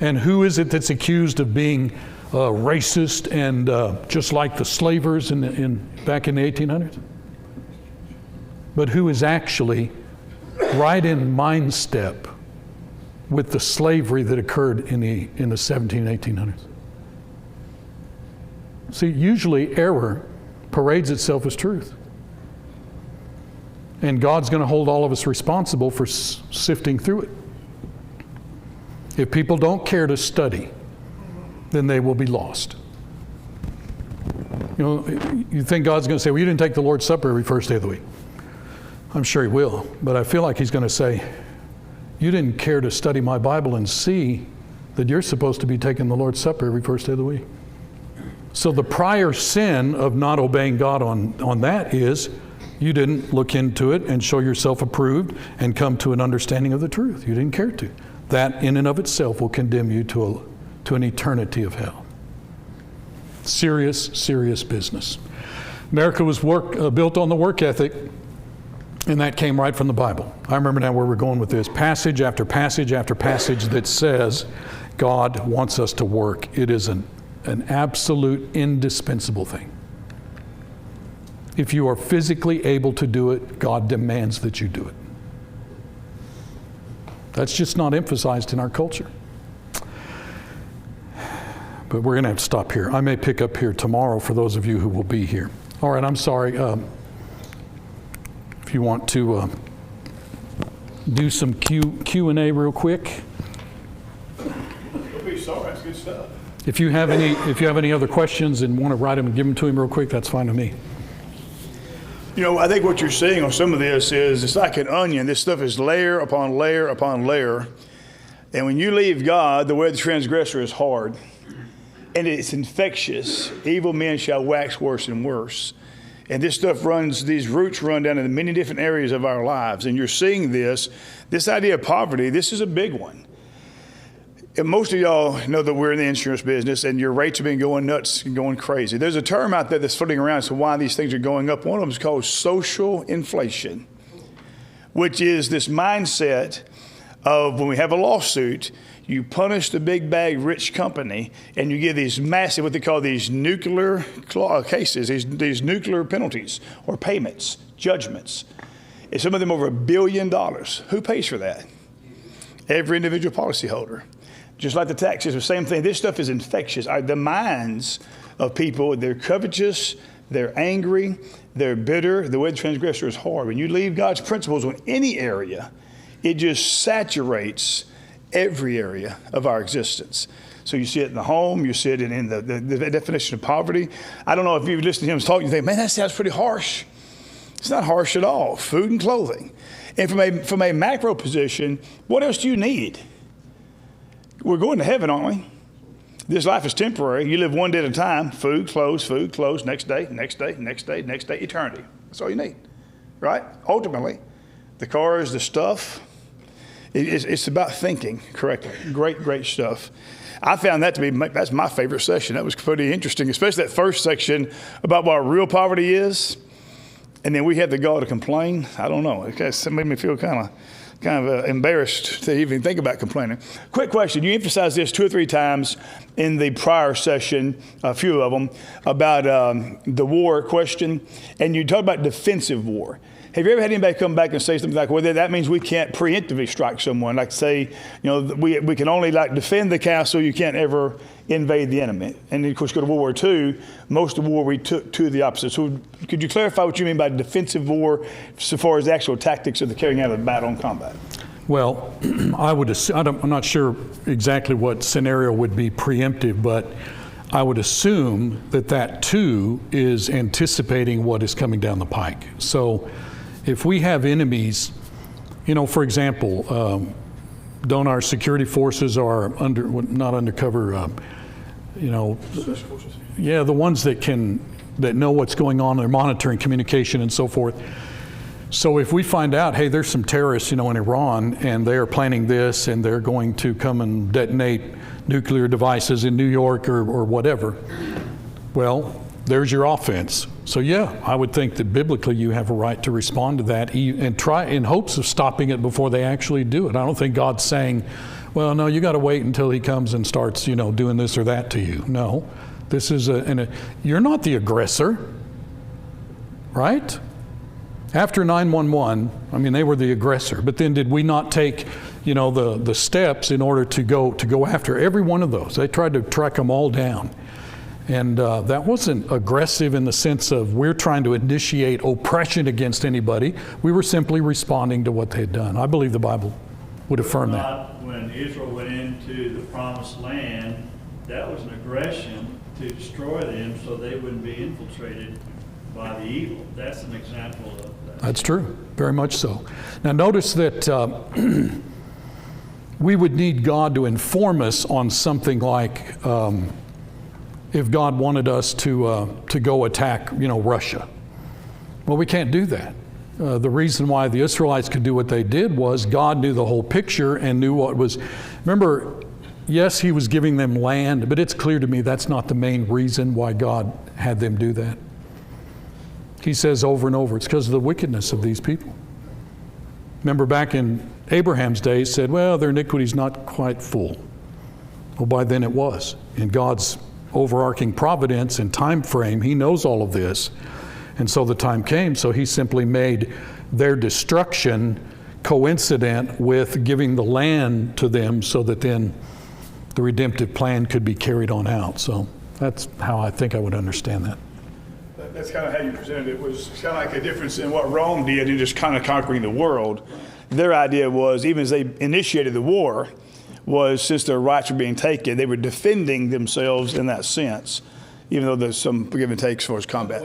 And who is it that's accused of being racist and just like the slavers back in the 1800s? But who is actually right in mind step with the slavery that occurred in the 17, 1800s? See, usually error parades itself as truth. And God's going to hold all of us responsible for sifting through it. If people don't care to study, then they will be lost. You know, you think God's going to say, well, you didn't take the Lord's Supper every first day of the week. I'm sure he will, but I feel like he's going to say, you didn't care to study my Bible and see that you're supposed to be taking the Lord's Supper every first day of the week. So the prior sin of not obeying God on that is you didn't look into it and show yourself approved and come to an understanding of the truth. You didn't care to. That in and of itself will condemn you to an eternity of hell. Serious, serious business. America was built on the work ethic, and that came right from the Bible. I remember now where we're going with this. Passage after passage after passage that says God wants us to work. It is an absolute indispensable thing. If you are physically able to do it, God demands that you do it. That's just not emphasized in our culture. But we're going to have to stop here. I may pick up here tomorrow for those of you who will be here. All right, I'm sorry. If you want to do some Q&A real quick. Don't be sorry, that's good stuff. If you have any other questions and want to write them and give them to him real quick, that's fine to me. You know, I think what you're seeing on some of this is it's like an onion. This stuff is layer upon layer upon layer. And when you leave God, the way of the transgressor is hard. And it's infectious. Evil men shall wax worse and worse. And this stuff these roots run down into many different areas of our lives. And you're seeing this idea of poverty, this is a big one. And most of y'all know that we're in the insurance business and your rates have been going nuts and going crazy. There's a term out there that's floating around as to why these things are going up. One of them is called social inflation, which is this mindset of when we have a lawsuit, you punish the big bag rich company and you give these massive, what they call these nuclear cases, these nuclear penalties or payments, judgments. And some of them over $1 billion. Who pays for that? Every individual policyholder. Just like the taxes, the same thing. This stuff is infectious. The minds of people, they're covetous, they're angry, they're bitter. The way the transgressor is hard. When you leave God's principles on any area, it just saturates every area of our existence. So you see it in the home, you see it in the definition of poverty. I don't know if you've listened to him talk, you think, man, that sounds pretty harsh. It's not harsh at all. Food and clothing. And from a macro position, what else do you need? We're going to heaven, aren't we? This life is temporary. You live one day at a time. Food, clothes, next day, eternity. That's all you need, right? Ultimately, the cars, the stuff, it's about thinking correctly. Great stuff. I found that to be, that's my favorite section. That was pretty interesting, especially that first section about what real poverty is. And then we had the gall to complain. I don't know. It made me feel kind of embarrassed to even think about complaining. Quick question. You emphasized this 2 or 3 times in the prior session, a few of them, about the war question. And you talked about defensive war. Have you ever had anybody come back and say something like, well, that means we can't preemptively strike someone? Like say, we can only defend the castle, you can't ever invade the enemy. And of course, go to World War II, most of the war we took to the opposite. So could you clarify what you mean by defensive war so far as the actual tactics of the carrying out of the battle and combat? Well, I'm not sure exactly what scenario would be preemptive, but I would assume that too is anticipating what is coming down the pike. So if we have enemies, for example, don't our security forces or not undercover you know, Special forces. yeah, the ones that know what's going on, they're monitoring communication and so forth. So if we find out, hey, there's some terrorists, you know, in Iran, and they are planning this, and they're going to come and detonate nuclear devices in New York or whatever, well, there's your offense. So yeah, I would think that biblically you have a right to respond to that and try in hopes of stopping it before they actually do it. I don't think God's saying, well, no, you got to wait until he comes and starts, you know, doing this or that to you. No, this is you're not the aggressor, right? After 9/11, I mean, they were the aggressor. But then did we not take, you know, the steps in order to go after every one of those? They tried to track them all down. And that wasn't aggressive in the sense of we're trying to initiate oppression against anybody. We were simply responding to what they had done. I believe the Bible would affirm that. When Israel went into the promised land, that was an aggression to destroy them so they wouldn't be infiltrated by the evil. That's an example of that. That's true, very much so. Now notice that we would need God to inform us on something like if God wanted us to go attack, you know, Russia. Well, we can't do that. The reason why the Israelites could do what they did was God knew the whole picture and knew what was. Remember, yes, he was giving them land, but it's clear to me that's not the main reason why God had them do that. He says over and over, it's because of the wickedness of these people. Remember back in Abraham's days, said, well, their iniquity's not quite full. Well, by then it was. In God's overarching providence and time frame, he knows all of this. And so the time came, so he simply made their destruction coincident with giving the land to them so that then the redemptive plan could be carried on out. So that's how I think I would understand that. That's kind of how you presented it. It was kind of like a difference in what Rome did in just kind of conquering the world. Their idea was, even as they initiated the war, was since their rights were being taken, they were defending themselves in that sense, even though there's some give and take as far as combat.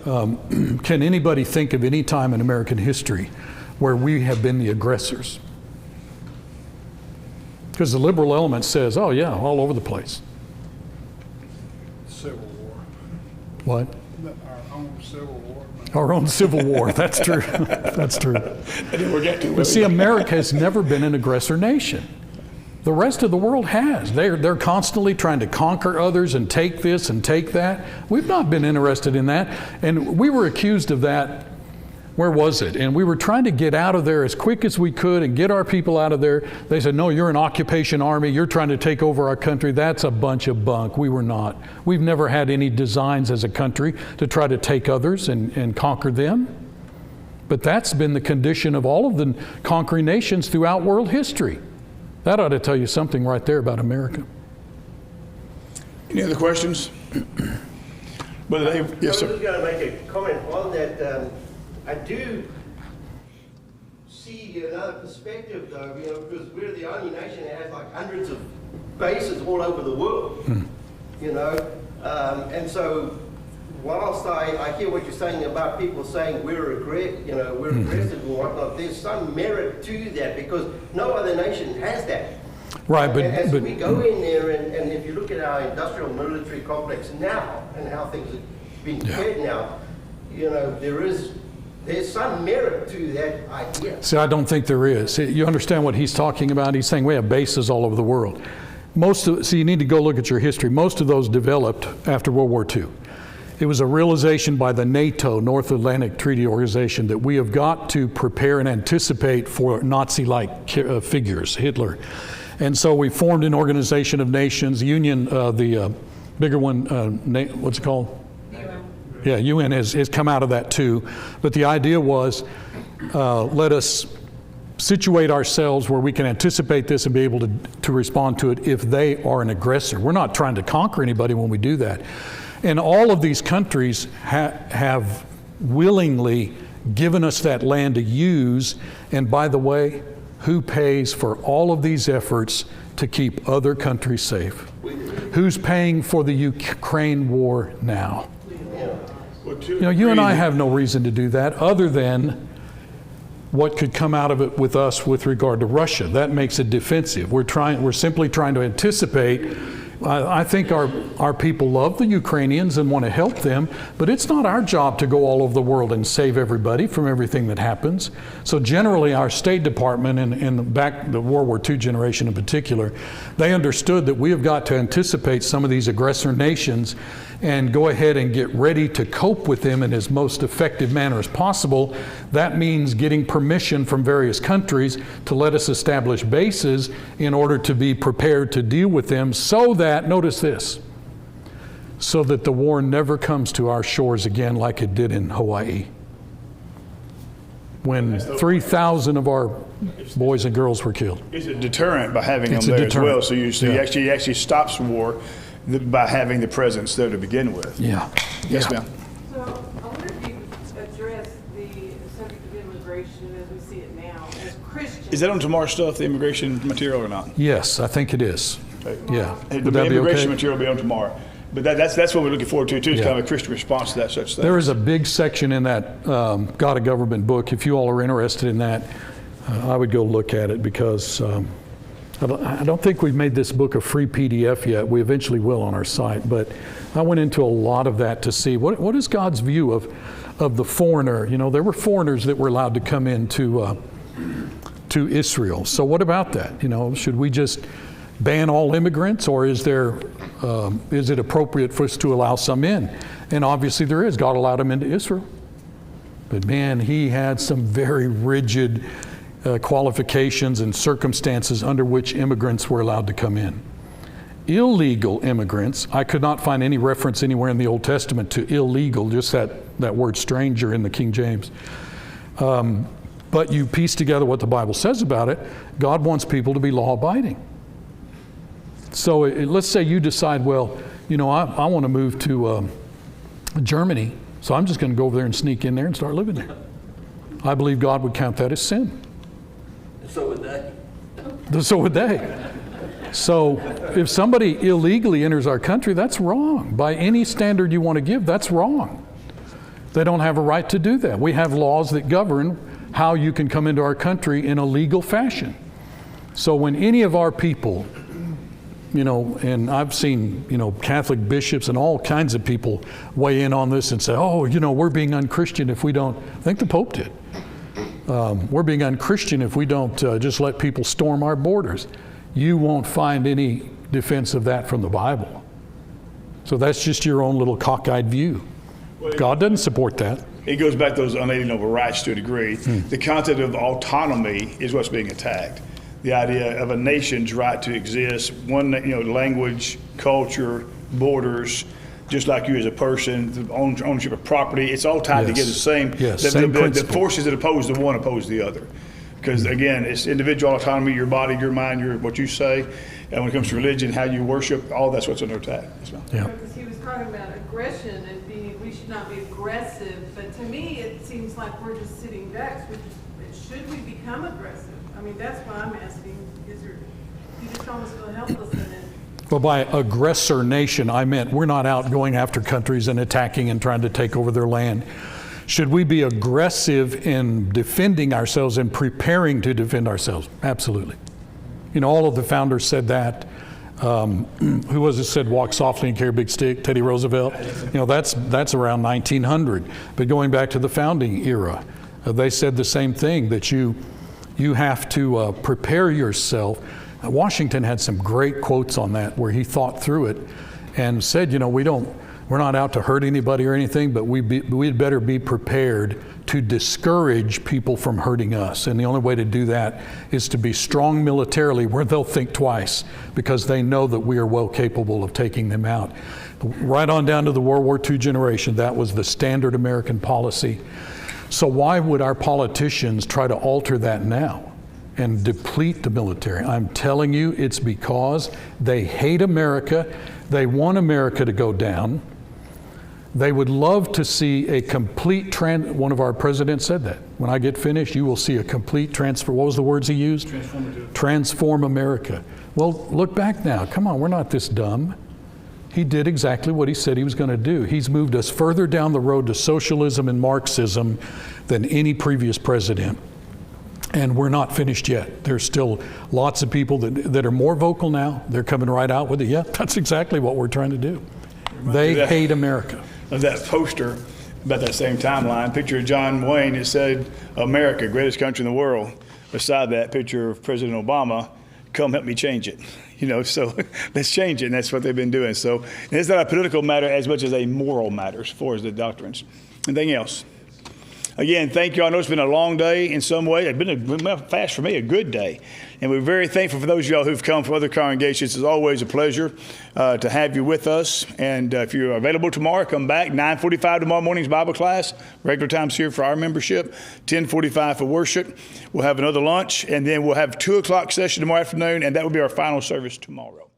Can anybody think of any time in American history where we have been the aggressors? Because the liberal element says, oh yeah, all over the place. Civil War. What? Our own Civil War. Our own Civil War, that's true. That's true. That didn't work out too well. But see, America has never been an aggressor nation. The rest of the world has. They're constantly trying to conquer others and take this and take that. We've not been interested in that. And we were accused of that. Where was it? And we were trying to get out of there as quick as we could and get our people out of there. They said, no, you're an occupation army. You're trying to take over our country. That's a bunch of bunk. We were not. We've never had any designs as a country to try to take others and conquer them. But that's been the condition of all of the conquering nations throughout world history. That ought to tell you something right there about America. Any other questions? Brother Dave? Yes, I was sir. just going to make a comment on that. I do see another perspective, though, you know, because we're the only nation that has like hundreds of bases all over the world, you know, and so whilst I hear what you're saying about people saying we're aggressive and whatnot, there's some merit to that because no other nation has that. Right, And as we go in there, and if you look at our industrial military complex now and how things have been prepared now, you know, there's some merit to that idea. See, I don't think there is. You understand what he's talking about? He's saying we have bases all over the world. You need to go look at your history. Most of those developed after World War II. It was a realization by the NATO, North Atlantic Treaty Organization, that we have got to prepare and anticipate for Nazi-like figures, Hitler. And so we formed an organization of nations, UN, the bigger one, what's it called? Yeah, UN has come out of that too. But the idea was, let us situate ourselves where we can anticipate this and be able to respond to it if they are an aggressor. We're not trying to conquer anybody when we do that. And all of these countries have willingly given us that land to use. And by the way, who pays for all of these efforts to keep other countries safe? Who's paying for the Ukraine war now? You know, you and I have no reason to do that other than what could come out of it with us with regard to Russia. That makes it defensive. We're simply trying to anticipate I think our people love the Ukrainians and want to help them, but it's not our job to go all over the world and save everybody from everything that happens. So generally our State Department and back the World War II generation in particular, they understood that we have got to anticipate some of these aggressor nations and go ahead and get ready to cope with them in as most effective manner as possible. That means getting permission from various countries to let us establish bases in order to be prepared to deal with them so that, notice this, so that the war never comes to our shores again like it did in Hawaii, when 3,000 of our boys and girls were killed. It's a deterrent by having It's them a there as deterrent. well. So you Yeah. actually stops war by having the presence there to begin with. Yeah. Yes, Yeah. ma'am. So I wonder if you could address the subject of immigration as we see it now, as Christians. Is that on tomorrow's stuff, the immigration material, or not? Yes, I think it is. Yeah. The Would that be immigration okay? material will be on tomorrow. But that's what we're looking forward to, too. It's Yeah. kind of a Christian response to that such thing. There is a big section in that God of Government book. If you all are interested in that, I would go look at it because I don't think we've made this book a free PDF yet. We eventually will on our site. But I went into a lot of that to see what is God's view of the foreigner. You know, there were foreigners that were allowed to come into to Israel. So what about that? You know, should we just ban all immigrants, or is it appropriate for us to allow some in? And obviously there is. God allowed them into Israel. But man, he had some very rigid qualifications and circumstances under which immigrants were allowed to come in. Illegal immigrants, I could not find any reference anywhere in the Old Testament to illegal, just that word stranger in the King James. But you piece together what the Bible says about it. God wants people to be law-abiding. So let's say you decide, well, you know, I want to move to Germany, so I'm just going to go over there and sneak in there and start living there. I believe God would count that as sin. So would they. So would they. So if somebody illegally enters our country, that's wrong. By any standard you want to give, that's wrong. They don't have a right to do that. We have laws that govern how you can come into our country in a legal fashion. So when any of our people, you know, and I've seen, you know, Catholic bishops and all kinds of people weigh in on this and say, oh, you know, we're being unchristian if we don't, I think the Pope did. We're being unchristian if we don't just let people storm our borders. You won't find any defense of that from the Bible. So that's just your own little cockeyed view. God doesn't support that. It goes back to those unalienable rights to a degree. The concept of autonomy is what's being attacked. The idea of a nation's right to exist, one, you know, language, culture, borders, just like you as a person, the ownership of property, it's all tied Yes. together the same. Yes, The, same the principle. forces that oppose the one oppose the other. Because again, it's individual autonomy, your body, your mind, what you say. And when it comes to religion, how you worship, all that's what's under attack. Yes, ma'am. Yeah. Because he was talking about aggression and we should not be aggressive, but to me, it seems like we're just sitting ducks. Should we become aggressive? I mean, that's why I'm asking, you just almost feel helpless in it. Well, by aggressor nation, I meant we're not out going after countries and attacking and trying to take over their land. Should we be aggressive in defending ourselves and preparing to defend ourselves? Absolutely. You know, all of the founders said that. Who was it said, walk softly and carry a big stick? Teddy Roosevelt. You know, that's around 1900. But going back to the founding era, they said the same thing, that you have to prepare yourself. Washington had some great quotes on that where he thought through it and said, you know, we're not out to hurt anybody or anything, but we'd better be prepared to discourage people from hurting us. And the only way to do that is to be strong militarily where they'll think twice because they know that we are well capable of taking them out. Right on down to the World War II generation, that was the standard American policy. So why would our politicians try to alter that now and deplete the military? I'm telling you, it's because they hate America. They want America to go down. They would love to see a complete one of our presidents said that. When I get finished, you will see a complete transfer. What was the words he used? Transformative. Transform America. Well, look back now. Come on, we're not this dumb. He did exactly what he said he was going to do. He's moved us further down the road to socialism and Marxism than any previous president. And we're not finished yet. There's still lots of people that are more vocal now. They're coming right out with it. Yeah, that's exactly what we're trying to do. They hate America. Of that poster about that same timeline, picture of John Wayne, it said, America, greatest country in the world. Beside that, picture of President Obama, come help me change it. You know, so let's change it, and that's what they've been doing. So it's not a political matter as much as a moral matter as far as the doctrines. Anything else? Again, thank you. I know it's been a long day in some way. It's been a fast for me, a good day. And we're very thankful for those of y'all who've come from other congregations. It's always a pleasure to have you with us. And if you're available tomorrow, come back. 9:45 tomorrow morning's Bible class. Regular times here for our membership. 10:45 for worship. We'll have another lunch. And then we'll have 2 o'clock session tomorrow afternoon. And that will be our final service tomorrow.